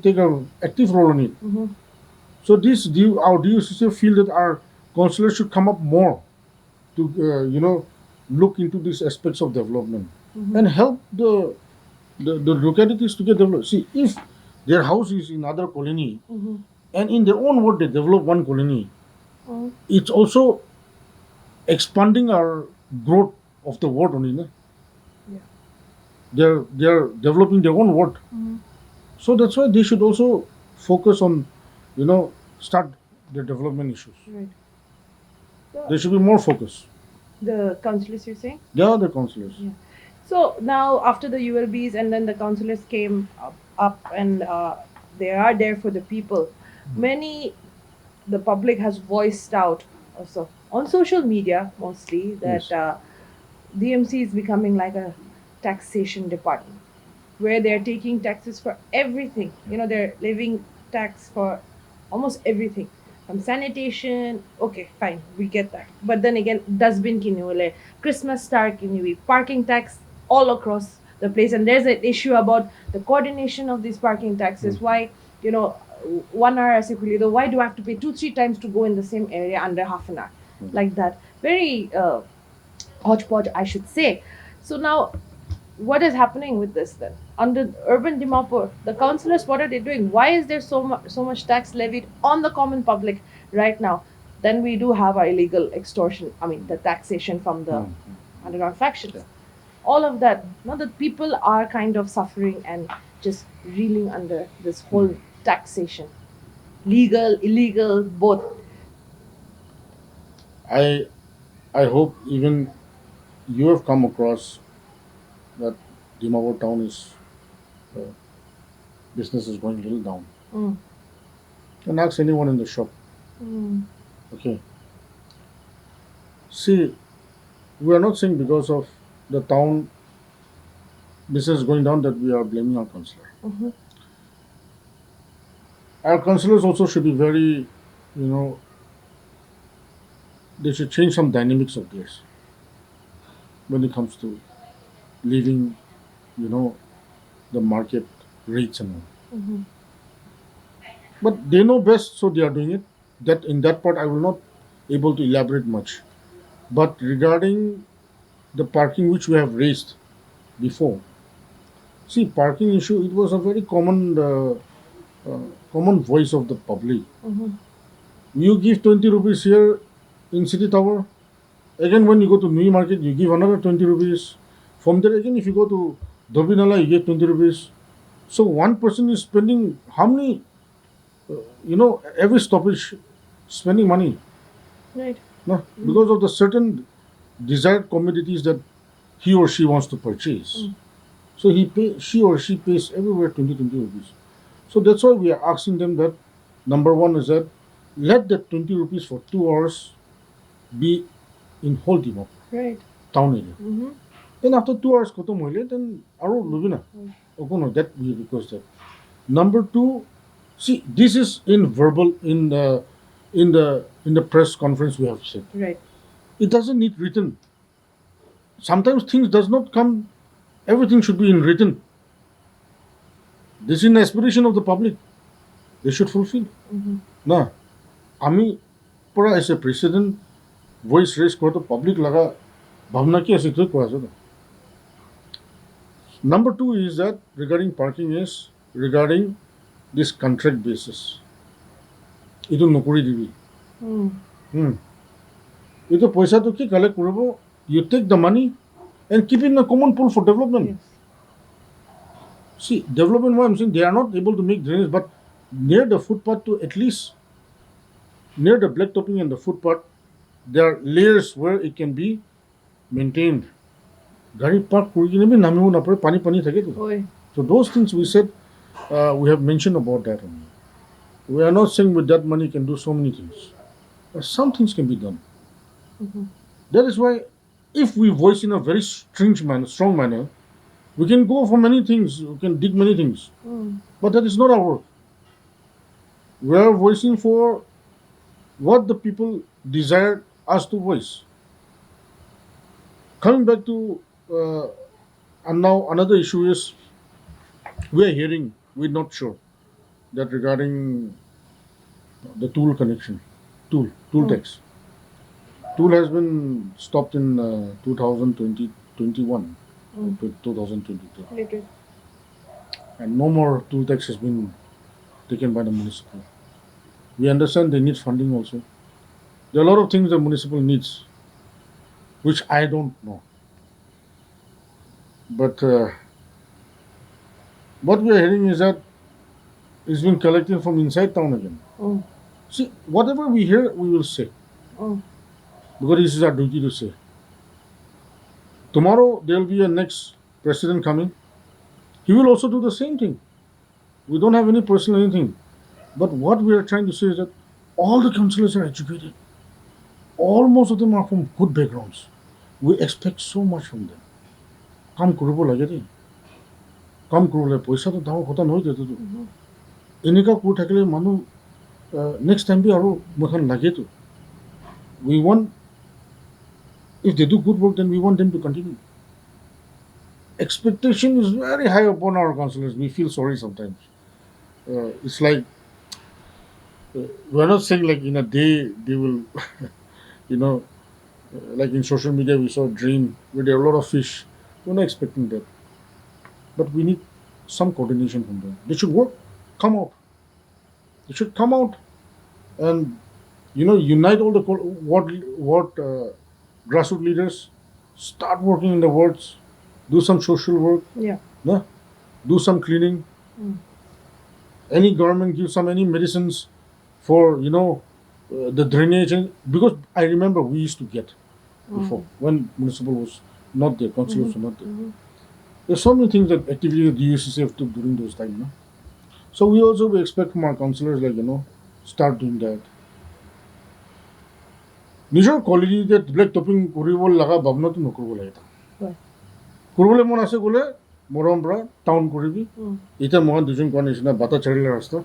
take a active role in it. Mhm. So our DUCC feel that our councillors should come up more to look into these aspects of development and help the localities to get developed. See, if their house is in other colony Mhm. and in their own ward they develop one colony, Mm. it's also expanding our growth of the ward only. No? Yeah. They're developing their own ward. Mhm. So that's why they should also focus on, start their development issues. Right. There should be more focus. The councillors, you're saying? They are the councillors. Yeah. So now, after the ULBs and then the councillors came up and they are there for the people. Many, the public has voiced out also on social media mostly that Yes. DMC is becoming like a taxation department where they're taking taxes for everything. They're levying tax for almost everything. From sanitation, okay, fine, we get that. But then again, dustbin kinuole, Christmas star kinuwi, parking tax all across the place. And there's an issue about the coordination of these parking taxes. Why, 1 hour as though why do I have to pay 2-3 times to go in the same area under half an hour? Like that. Very hodgepodge, I should say. So now, what is happening with this then? Under urban Dimapur, the councillors, what are they doing? Why is there so much tax levied on the common public right now? Then we do have our illegal extortion. I mean, the taxation from the underground factions. All of that. Now that people are kind of suffering and just reeling under this whole taxation. legal, illegal, both. I I hope even you have come across that Dimapur town is uh, business is going a little down. Mm. And ask anyone in the shop. Mm. Okay. See, we are not saying because of the town business going down that we are blaming our councillor. Mhm. Our councillors also should be very, you know, they should change some dynamics of theirs when it comes to leaving, you know, the market rates and all. Mhm. But they know best, so they are doing it. That in that part, I will not able to elaborate much. But regarding the parking which we have raised before, see, parking issue, it was a very common voice of the public. Mhm. You give 20 rupees here in City Tower. Again, when you go to New Market, you give another 20 rupees. From there, again, if you go to Dobinala, you get 20 rupees. So one person is spending how many, every stoppage, spending money. Right. No? Because of the certain desired commodities that he or she wants to purchase. Mm. So she or she pays everywhere 20 rupees. So that's why we are asking them that number one is that let that 20 rupees for 2 hours be in whole Dimapur Right. town area. Mhm. Then after 2 hours kotom hoile, then aro lubina. Okay, no, that we request that. Number two, see, this is in verbal in the press conference we have said. Right. It doesn't need written. Sometimes things does not come. Everything should be in written. This is an aspiration of the public. They should fulfill. Mhm. না আমি পৰা as a president voice raise কৰাটো public লগা ভাৱনা কি আছে এইটোৱে কোৱা আছে ন number two is that regarding parking is regarding this contract basis এইটো নকৰি দিবি এইটো পইচাটো কি কালেক্ট কৰিব you take the money and keep in the common pool for development Yes. See, development, what I'm saying, they are not able to make drainage, but near the footpath to at least near the black topping and the footpath, there are layers where it can be maintained. Gari park kurigine bhi namibo na pare pani thake to. Oi. So those things we said, we have mentioned about that only. We are not saying with that money you can do so many things. But some things can be done. Mhm. That is why if we voice in a very strong manner, we can go for many things, we can dig many things. Mm. But that is not our work. We are voicing for what the people desire us to voice. Coming back to, and now another issue is we are hearing, we're not sure that regarding the tool connection, tool tax. Tool has been stopped in 2021 to 2022, Right. and no more tool tax has been taken by the municipal. We understand they need funding also. There are a lot of things the municipal needs, which I don't know. But what we are hearing is that it's been collected from inside town again. Mm. See, whatever we hear, we will say. Mm. Because this is our duty to say. Tomorrow, there will be a next president coming. He will also do the same thing. We don't have any personal anything. But what we are trying to say is that all the councillors are educated. Most of them are from good backgrounds. We expect so much from them. কাম কৰিব লাগে দেই কাম কৰিলে পইচাটো ডাঙৰ কথা নহয় তেতিয়াতো এনেকুৱা কৰি থাকিলে মানুহ নেক্সট টাইম বি আৰু মইখন লাগেতো we want if they do good work then we want them to continue expectation is very high upon our councillors we feel sorry sometimes it's like we're not saying like in a day they will you know like in social media we saw a dream where there are a lot of fish. We're not expecting that. But we need some coordination from them. They should work, come out. They should come out and unite all the what grassroots leaders, start working in the wards, do some social work, Yeah. do some cleaning. Mm. Any government gives some any medicines, for the drainage, and because I remember we used to get before when municipal was not there, councillors were not there. There's so many things that actively the UCCF took during those time, no? So we expect from our councillors start doing that. নিজৰ কলেজত Blake topping কৰিব লগা ভাৱনাটো নকৰিব লাগে কৰিবলৈ মন আছে গ'লে মৰম পৰা টাউন কৰিবি এতিয়া মই দুজন কোৱা নিচিনা বাটা চাৰিলা ৰাস্তা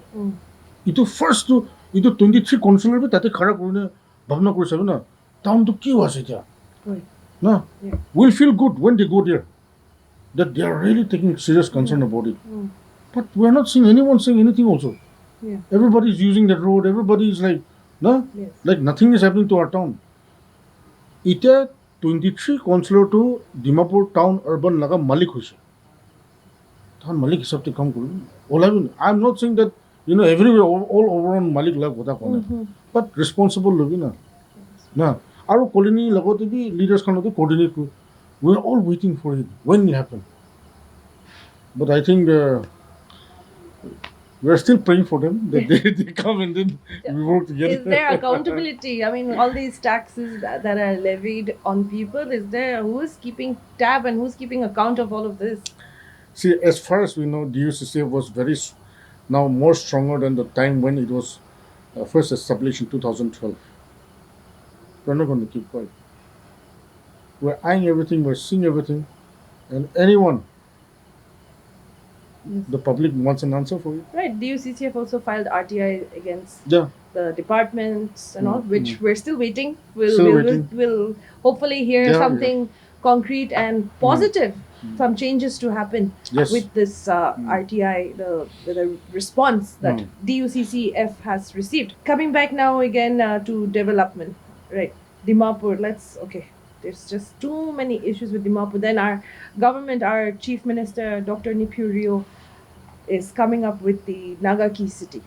ইটো ফাৰ্ষ্টটো ইটো 23 কাউন্সিলৰ তাতে খাৰা কৰিলে ভাৱনা কৰি চাবি না টাউনটো কি আছে এতিয়া না will feel good when they go there that they are really taking serious concern about it but we are not seeing anyone saying anything also everybody is using that road everybody is like no like nothing is happening to our town এতিয়া 23 কাউন্সিলৰ to Dimapur town urban laga malik hoise town malik hisab te kam koru olabi I am not saying that everywhere all over on malik lag kotha kone but responsible logi na aru colony lagote bi leaders khan to coordinate we are all waiting for it when it happen but I think we are still praying for them that they come and then we work together. Is there accountability? I mean, all these taxes that are levied on people, who is keeping tab and who's keeping account of all of this? See, as far as we know, DUCCF was now more stronger than the time when it was first established in 2012. We're not going to keep quiet. We're eyeing everything, we're seeing everything, and anyone the public wants an answer for it. Right. DUCCF also filed RTI against Yeah. the departments and all, which we're still waiting. We'll hopefully hear something concrete and positive, some changes to happen with this RTI, the response that DUCCF has received. Coming back now again to development, right? Dimapur, there's just too many issues with Dimapur. Then our government, our Chief Minister, Dr. Nipurio, is coming up with the Nagaki city.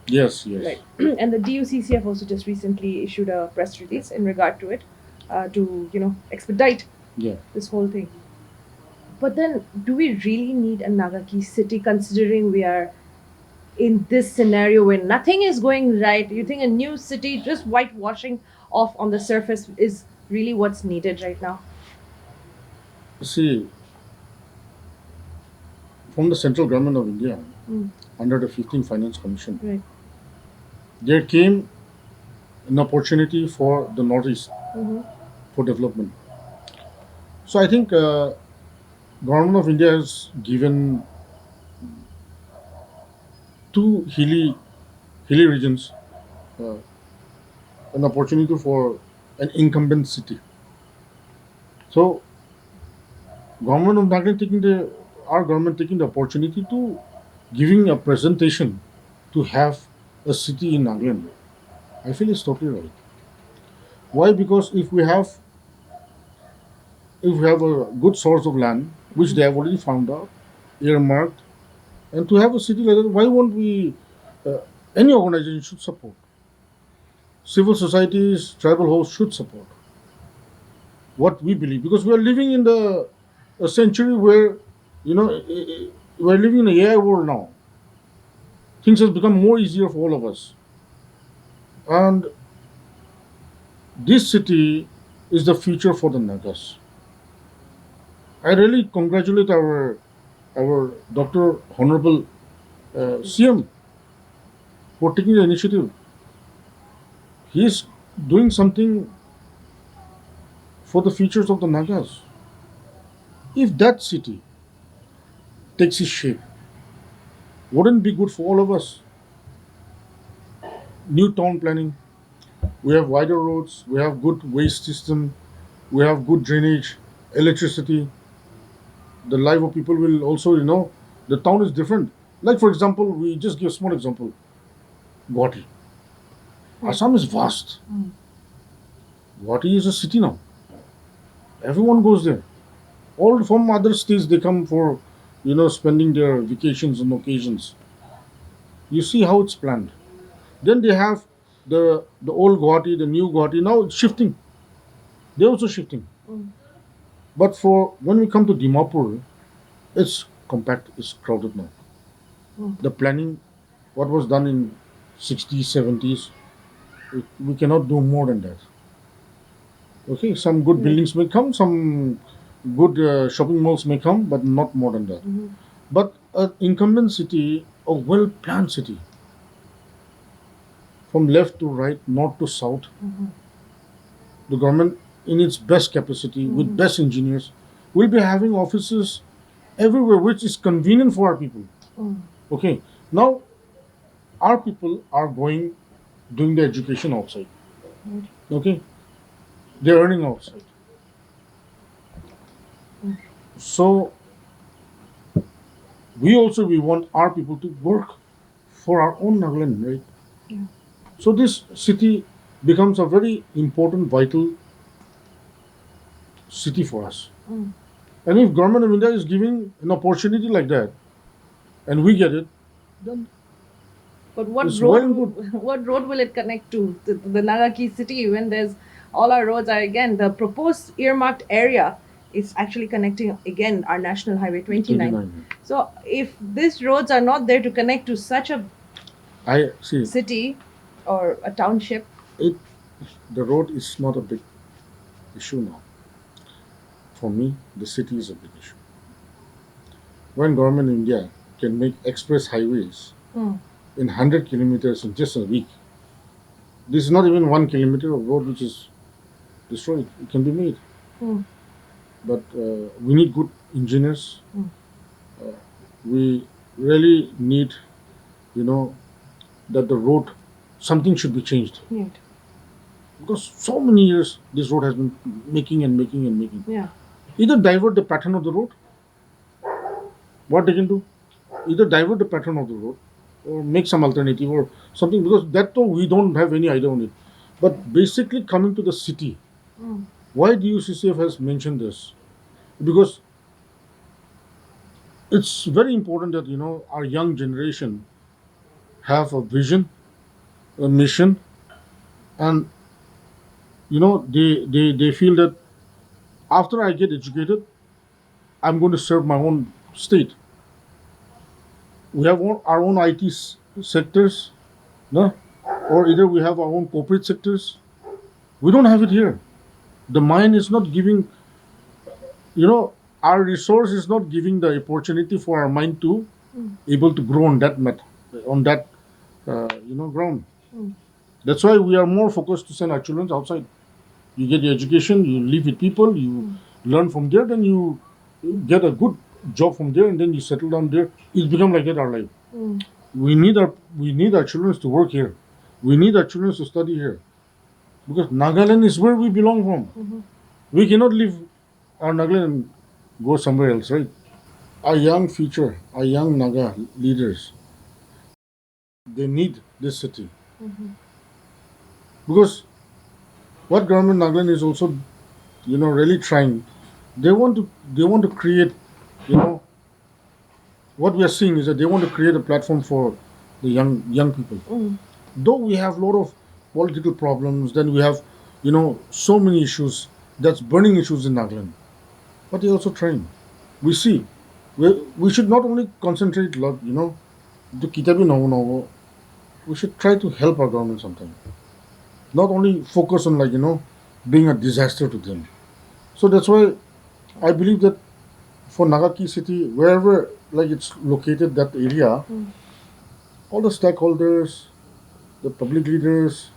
Yes. Right. And the DUCCF also just recently issued a press release in regard to it to, expedite this whole thing. But then, do we really need a Nagaki city considering we are in this scenario where nothing is going right? You think a new city, just whitewashing off on the surface is really what's needed right now? See, from the central government of India, under the 15th Finance Commission, there came an opportunity for the Northeast for development. So I think government of India has given two hilly regions an opportunity for an incumbent city. So government of Nagaland our government taking the opportunity to giving a presentation to have a city in Nagaland. I feel it's totally right. Why? Because if we have a good source of land, which they have already found out, earmarked, and to have a city like that, why won't we, any organization should support. Civil societies, tribal hosts should support what we believe. Because we are living in a century where, we're living in an AI world now. Things have become more easier for all of us. And this city is the future for the Nagas. I really congratulate our Dr. Honorable CM for taking the initiative. He is doing something for the futures of the Nagas. If that city takes its shape, wouldn't it be good for all of us? New town planning, we have wider roads, we have good waste system, we have good drainage, electricity. The life of people will also, the town is different. Like for example, we just give a small example. Guwahati. Assam is vast. Guwahati is a city now. Everyone goes there. All from other states they come for, spending their vacations and occasions. You see how it's planned. Then they have the old Guwahati, the new Guwahati. Now it's shifting. They're also shifting. But when we come to Dimapur, it's compact, it's crowded now. The planning, what was done in 60s, 70s. We cannot do more than that. Okay, some good Right. buildings may come, some good shopping malls may come, but not more than that. But an incumbent city, a well planned city, from left to right, north to south, the government, in its best capacity, with best engineers, will be having offices everywhere, which is convenient for our people. Okay, now our people are going doing their education outside. Okay, they're earning outside. So we want our people to work for our own Nagaland, right? Yeah. So this city becomes a very important, vital city for us. And if government of India is giving an opportunity like that, and we get it, then But what it's road well and good. what road will it connect to the Nagaki city when there's all our roads are again the proposed earmarked area is actually connecting again our national highway 29. 29. So if these roads are not there to connect to such a I see city or a township, it. The road is not a big issue now. For me, the city is a big issue. When government in India can make express highways in 100 kilometers in just a week, this is not even 1 kilometer of road which is destroyed. It can be made. But we need good engineers. We really need, you know, that the road, something should be changed. right. Because so many years this road has been making and making and making. Yeah. Either divert the pattern of the road, what they can do, either divert the pattern of the road or make some alternative or something, because that though we don't have any idea on it. But basically coming to the city, why DUCCF has mentioned this? Because it's very important that our young generation have a vision, a mission, and they feel that after I get educated, I'm going to serve my own state. We have our own IT sectors, no? Or either we have our own corporate sectors. We don't have it here. The mind is not giving, our resource is not giving the opportunity for our mind to able to grow on that on that ground. That's why we are more focused to send our children outside. You get your education, you live with people, you learn from there, then you get a good job from there, and then you settle down there. It's become like that our life. We need our children to work here. We need our children to study here, because Nagaland is where we belong from. We cannot leave our Nagaland and go somewhere else, right? Our young future, our young Naga leaders, they need this city, because what government Nagaland is also, really trying. They want to create, you know, what we are seeing is that they want to create a platform for the young people. Though we have a lot of political problems, then we have, so many issues, that's burning issues in Nagaland. But they're also trying. We see, we should not only concentrate, to kitabi novo. We should try to help our government sometime. Not only focus on being a disaster to them. So that's why I believe that for Nagaki city, wherever it's located, that area, all the stakeholders, the public leaders,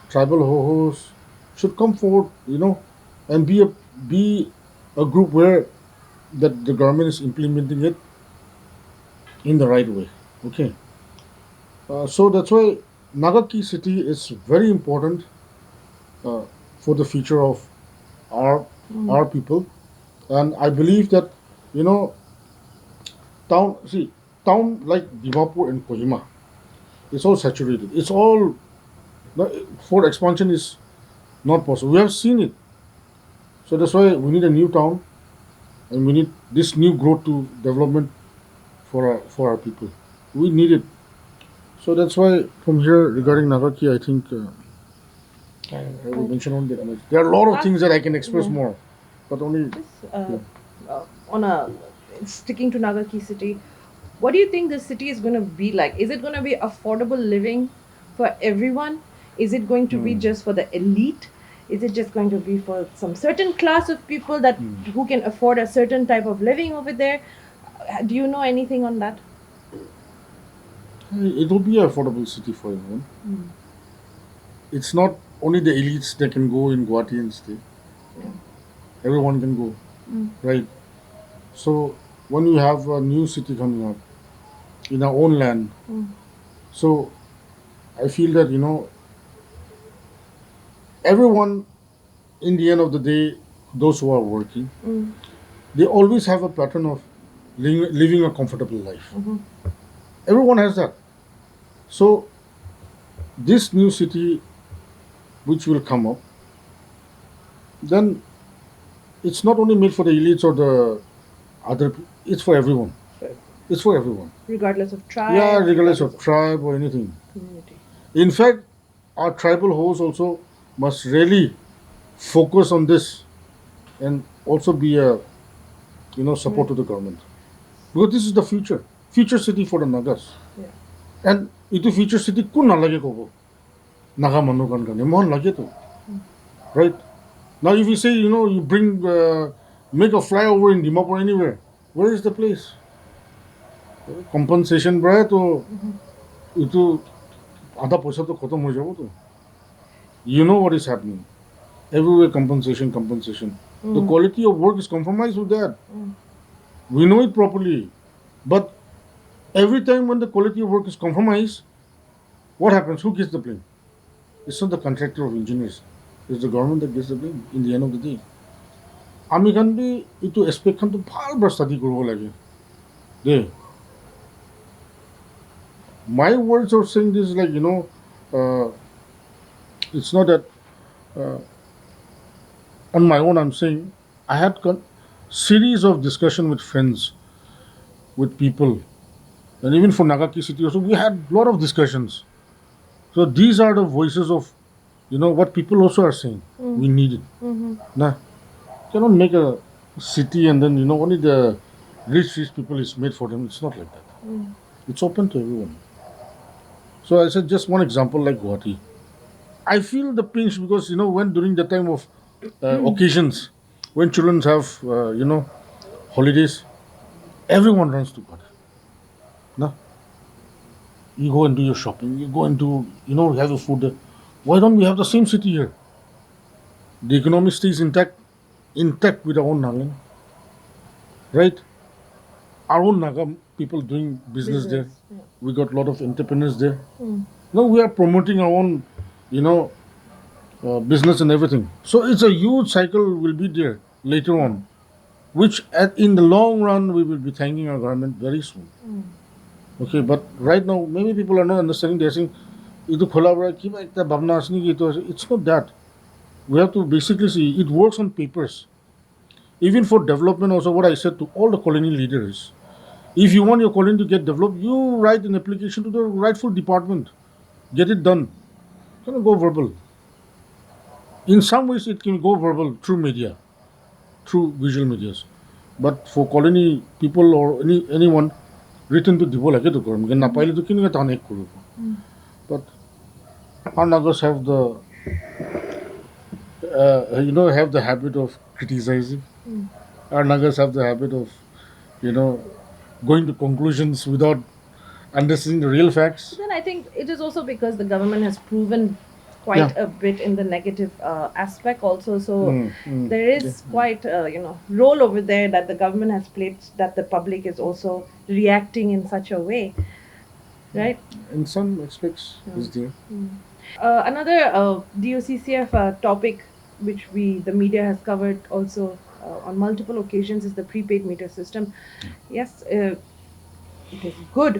tribal ho-hos should come forward, and be a group where that the government is implementing it in the right way. Okay, so that's why Nagaki city is very important uh, for the future of our our people, and I believe that you know town like Dimapur and Kohima, it's all saturated. It's all for expansion is not possible. We have seen it. So that's why we need a new town, and we need this new growth to development for our people. We need it. So that's why from here regarding Nagaki, I think I will mention on that much. There are a lot of things that I can express more, but only On a sticking to Nagaki city, What do you think the city is going to be like? Is it going to be affordable living for everyone? Is it going to be just for the elite? Is it just going to be for some certain class of people that who can afford a certain type of living over there? Do you know anything on that? It will be an affordable city for everyone. It's not only the elites that can go in Guwahati and stay. Everyone can go, right? So when you have a new city coming up in our own land, so I feel that everyone, in the end of the day, those who are working, they always have a pattern of living a comfortable life. Everyone has that. So this new city which will come up, then it's not only made for the elites or the other. It's for everyone. It's for everyone. Regardless of tribe. Yeah, regardless of tribe or anything. community. In fact, our tribal hosts also must really focus on this and also be a support to the government, because this is the future city for the Nagas. Yeah. And itu future city kun nalage kobo Naga manukan kane mohon lage to, right? Now if you say you bring make a flyover in Dimapur anywhere, where is the place? Compensation bra to itu आधा पैसा तो खत्म हो जाओ तो. You know what is happening everywhere. Compensation. The quality of work is compromised with that. We know it properly, but every time when the quality of work is compromised, what happens? Who gets the blame? It's not the contractor of engineers. It's the government that gets the blame in the end of the day. আমি খান B এইটো aspect খানটো ভালবাৰ study কৰিব লাগে দেই. My words of saying this like it's not that on my own I'm saying. I had series of discussion with friends, with people, and even for Nagaki city also we had a lot of discussions. So these are the voices of what people also are saying. We need it. Nah, cannot make a city and then only the rich people is made for them. It's not like that. It's open to everyone. So I said just one example like Guwahati. I feel the pinch because when during the time of occasions, when children have holidays, everyone runs to Guwahati. Nah, you go and do your shopping. You go and do have your food there. Why don't we have the same city here? The economy stays intact with our own Nagaland, right? Our own Naga people doing business there. Yeah. We got a lot of entrepreneurs there. Now we are promoting our own, business and everything. So it's a huge cycle will be there later on, which in the long run we will be thanking our government very soon. Okay, but right now maybe people are not understanding. They're saying, "Itu khola bra kiba ekta bhavna asni ki ito." It's not that. We have to basically see it works on papers. Even for development, also what I said to all the colony leaders, if you want your colony to get developed, you write an application to the rightful department, get it done. It cannot go verbal. In some ways, it can go verbal through media, through visual medias, but for colony people or anyone, written to দিব লাগে তো government নাপাইলে তো কেনেকৈ তাহন এক কৰিব. But our Nagas have the have the habit of criticizing. Our Nagas have the habit of going to conclusions without understanding the real facts. Then I think it is also because the government has proven quite a bit in the negative aspect also. So there is quite role over there that the government has played that the public is also reacting in such a way, right? In some aspects, is there. Another DOCCF topic which the media has covered also on multiple occasions is the prepaid meter system. Yes, it is good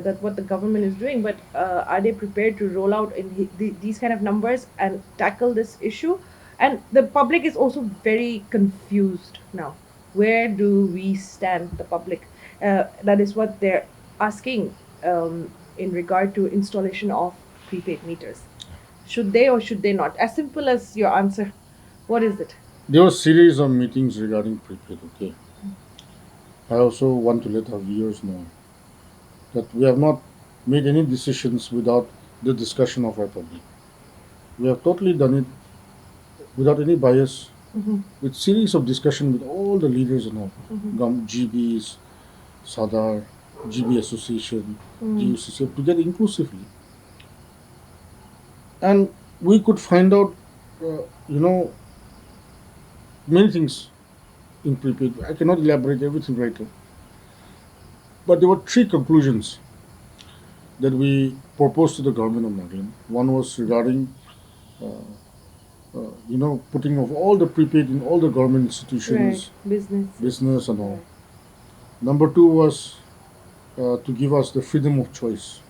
that what the government is doing, but are they prepared to roll out in these kind of numbers and tackle this issue? And the public is also very confused now. Where do we stand, the public? That is what they're asking in regard to installation of prepaid meters. Should they or should they not? As simple as your answer. What is it? There were series of meetings regarding prepaid. Okay, I also want to let our viewers know that we have not made any decisions without the discussion of our public. We have totally done it without any bias, with series of discussion with all the leaders and all, GBs, Sadar, GB Association, GUCC, together inclusively. And we could find out, uh, you know, many things in prepaid. I cannot elaborate everything right now. But there were three conclusions that we proposed to the government of Nagaland. One was regarding, putting of all the prepaid in all the government Right. institutions, Business. business and all. Right. Number two was to give us the freedom of choice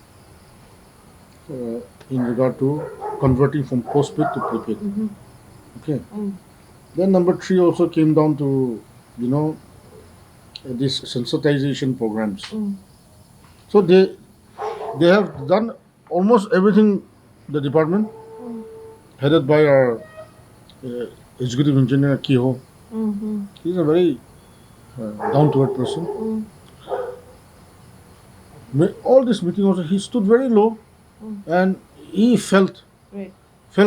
in regard to converting from postpaid to prepaid. Okay. Then number three also came down to, you know, these sensitization programs. So they have done almost everything. The department, headed by our executive engineer Kiho, he's a very down to earth person. All this meeting also, he stood very low, and he felt Right.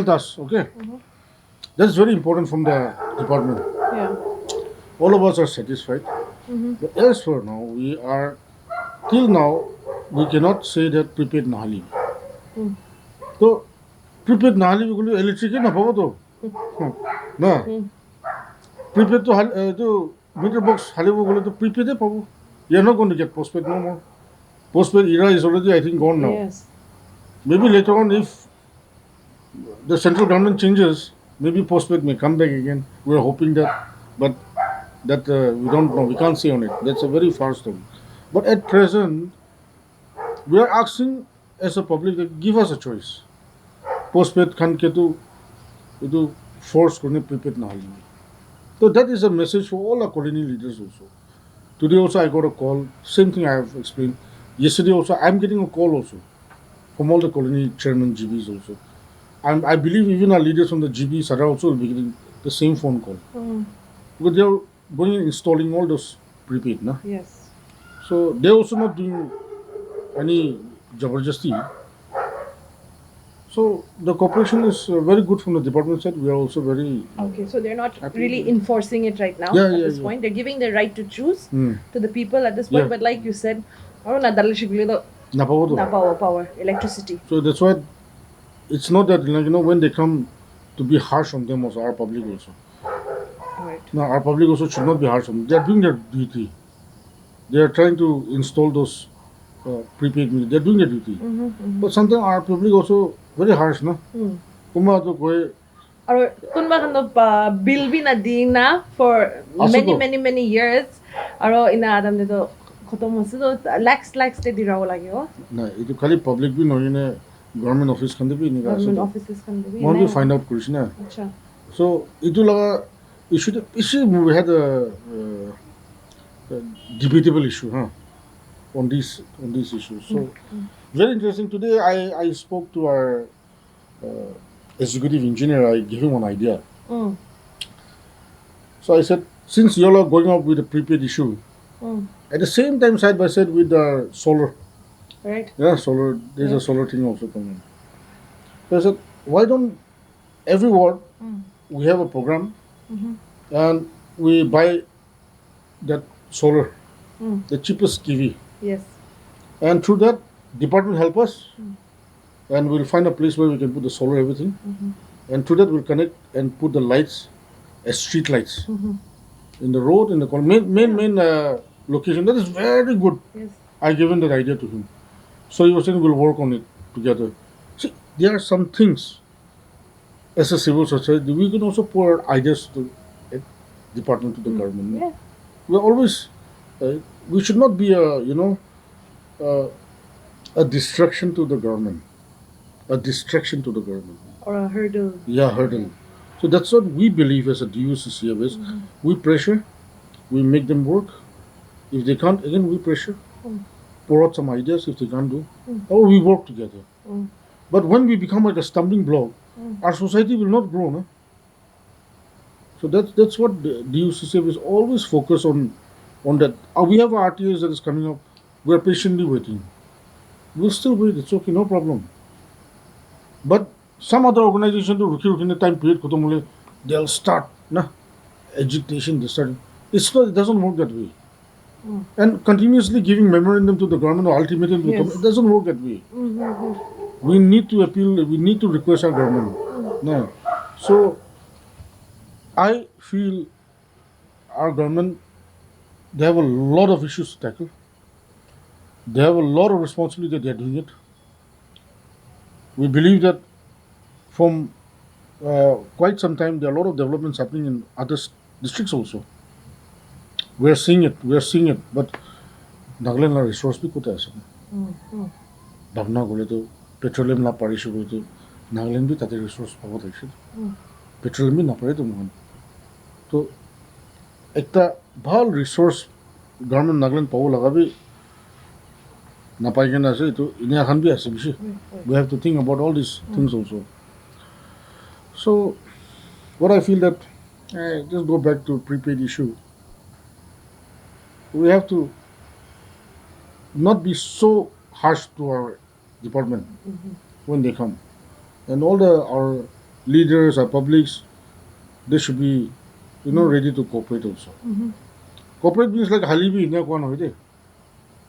us. Okay, that's very important from the department. Yeah. All of us are satisfied. But as for now, we are till now we cannot say that prepaid nahali. So prepaid nahali we go electric na pabo to. Na prepaid to meter box hali we go to prepaid pabo. You are not going to get postpaid no more. Postpaid era is already, I think, gone now. Yes. Maybe later on, if the central government changes, maybe postpaid may come back again. We are hoping that, but that we don't know. We can't say on it. That's a very far story. But at present, we are asking as a public that give us a choice. Postpaid can to force kone prepaid na hali. So that is a message for all our colony leaders also. Today also I got a call. Same thing I have explained. Yesterday also I'm getting a call also from all the colony chairman GBs also. I believe even our leaders from the GB Sada also will be getting the same phone call. Because they are going and installing all those prepaid. Na? Yes. So they're also not doing any jabarjasti. So the cooperation is very good from the department side. We are also very Okay, so they're not happy. really enforcing it right now Yeah, at yeah, this yeah. point. They're giving the right to choose Hmm. to the people at this point. Yeah. But like you said, Napawodo. power, electricity. So that's why it's not that when they come to be harsh on them also, our public also. Right. Now our public also should not be harsh on them. They are doing their duty. They are trying to install those prepaid meters. They are doing their duty. But sometimes our public also very harsh, no? Kuma to koi Or kunba kano bill bi na di na for Asuko. many years. Aro ina adam dito khotom hoise to lakhs te dirao lagyo. na itu khali public bi nohi ne government office khande bi ni Government gaso. offices kan debi. Only find out kurish na. Acha. So itu laga issue we had a debatable issue, huh? On these issues. So very interesting. Today I spoke to our executive engineer. I gave him one idea. So I said, since you all are going up with the prepaid issue, at the same time side by side with the solar, Right. yeah, solar. There's a solar thing also coming. So I said, why don't every ward we have a program and we buy that solar, the cheapest KV, Yes. and through that department help us, and we'll find a place where we can put the solar everything, and through that we'll connect and put the lights as street lights in the road in the corner, main location. That is very good. Yes. I given that idea to him, so he was saying we'll work on it together. See, there are some things as a civil society we can also pour our ideas to the department, to the government. Yeah. We are always we should not be a distraction to the government, a distraction to the government. Or a hurdle. Yeah, hurdle. So that's what we believe as a DUCCF. We pressure, we make them work. If they can't, again we pressure, pour out some ideas if they can't do, or we work together. But when we become like a stumbling block, our society will not grow. No? So that's what the DUCCF is always focused on that. We have RTOs that is coming up. We are patiently waiting. we'll still wait. It's okay, no problem. But some other organization to ruki time period khatam hole, they'll start na agitation. They start. It's not. It doesn't work that way. And continuously giving memorandum to the government or ultimatum to the government, it doesn't work that way. We need to appeal. We need to request our government. No. So I feel our government, they have a lot of issues to tackle. They have a lot of responsibility that they are doing it. We believe that from quite some time there are a lot of developments happening in other districts also. We are seeing it. We are seeing it. But Nagaland la resource bhi kota hai. Bhavna gole to petroleum la parishu gole to Nagaland bhi tate resource pavo thakse. Petroleum bhi na pare to mohan. To ekta bhal resource government Nagaland pavo laga bhi na pai kena ase to inia khan bhi ase bishi. We have to think about all these things also. So what I feel that just go back to prepaid issue. We have to not be so harsh to our department when they come. And all our leaders, our publics, they should be, ready to cooperate also. Cooperate means like hali bhi inna kwan hoide.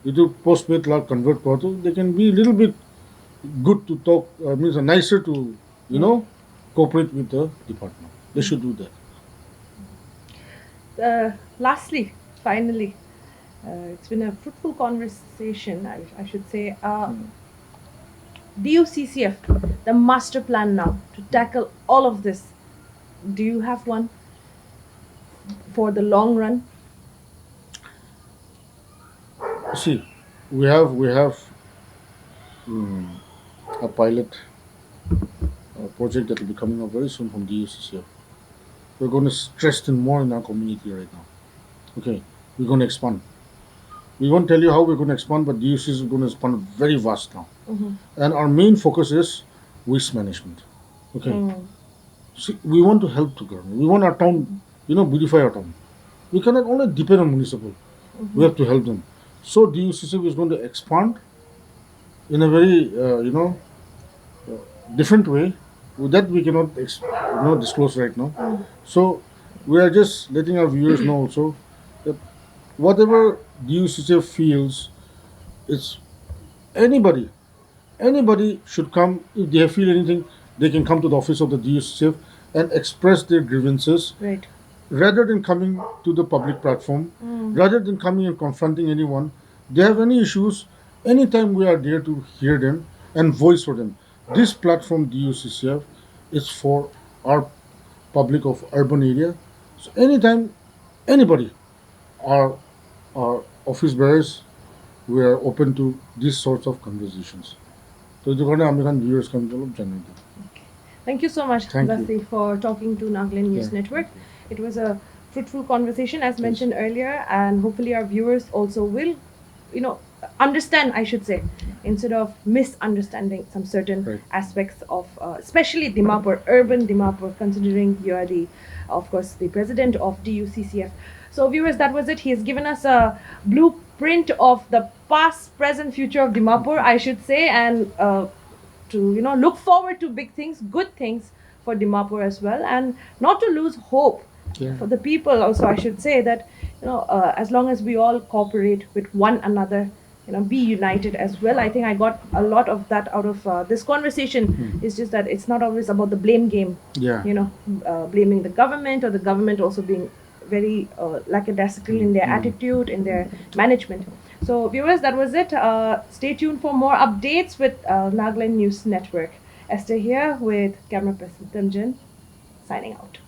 You do postpaid la convert to, they can be a little bit good to talk, means nicer to, cooperate with the department. They should do that. Lastly, finally, it's been a fruitful conversation, I should say. DUCCF, the master plan now to tackle all of this. Do you have one for the long run? See, we have a pilot project that will be coming up very soon from DUCCF. We're going to stress it more in our community right now. Okay, we're going to expand. We won't tell you how we're going to expand, but DUCCF is going to expand very vast now. And our main focus is waste management. Okay. See, we want to help the government. We want our town, beautify our town. We cannot only depend on municipal. We have to help them. So DUCCF is going to expand in a very, different way. That we cannot, disclose right now. So we are just letting our viewers know also that whatever DUCCF feels, it's anybody should come. If they feel anything, they can come to the office of the DUCF and express their grievances. Right. Rather than coming to the public platform, rather than coming and confronting anyone, they have any issues, anytime we are there to hear them and voice for them. This platform DUCCF is for our public of urban area. So anytime anybody, our office bearers, we are open to these sorts of conversations. So the American viewers can generate. Thank you so much, Thank you. Zasi, for talking to Nagaland News Yeah. Network. It was a fruitful conversation, as mentioned earlier, and hopefully our viewers also will, understand, I should say, instead of misunderstanding some certain Right. aspects of, especially Dimapur, urban Dimapur, considering you are of course, the president of DUCCF. So, viewers, that was it. He has given us a blueprint of the past, present, future of Dimapur, I should say, and to look forward to big things, good things for Dimapur as well, and not to lose hope Yeah. for the people. Also, I should say that as long as we all cooperate with one another, be united as well. I think I got a lot of that out of this conversation. It's just that it's not always about the blame game. Yeah. Blaming the government, or the government also being very lackadaisical in their attitude, in their management. So, viewers, that was it. Stay tuned for more updates with Nagaland News Network. Esther here with camera person Timjan, signing out.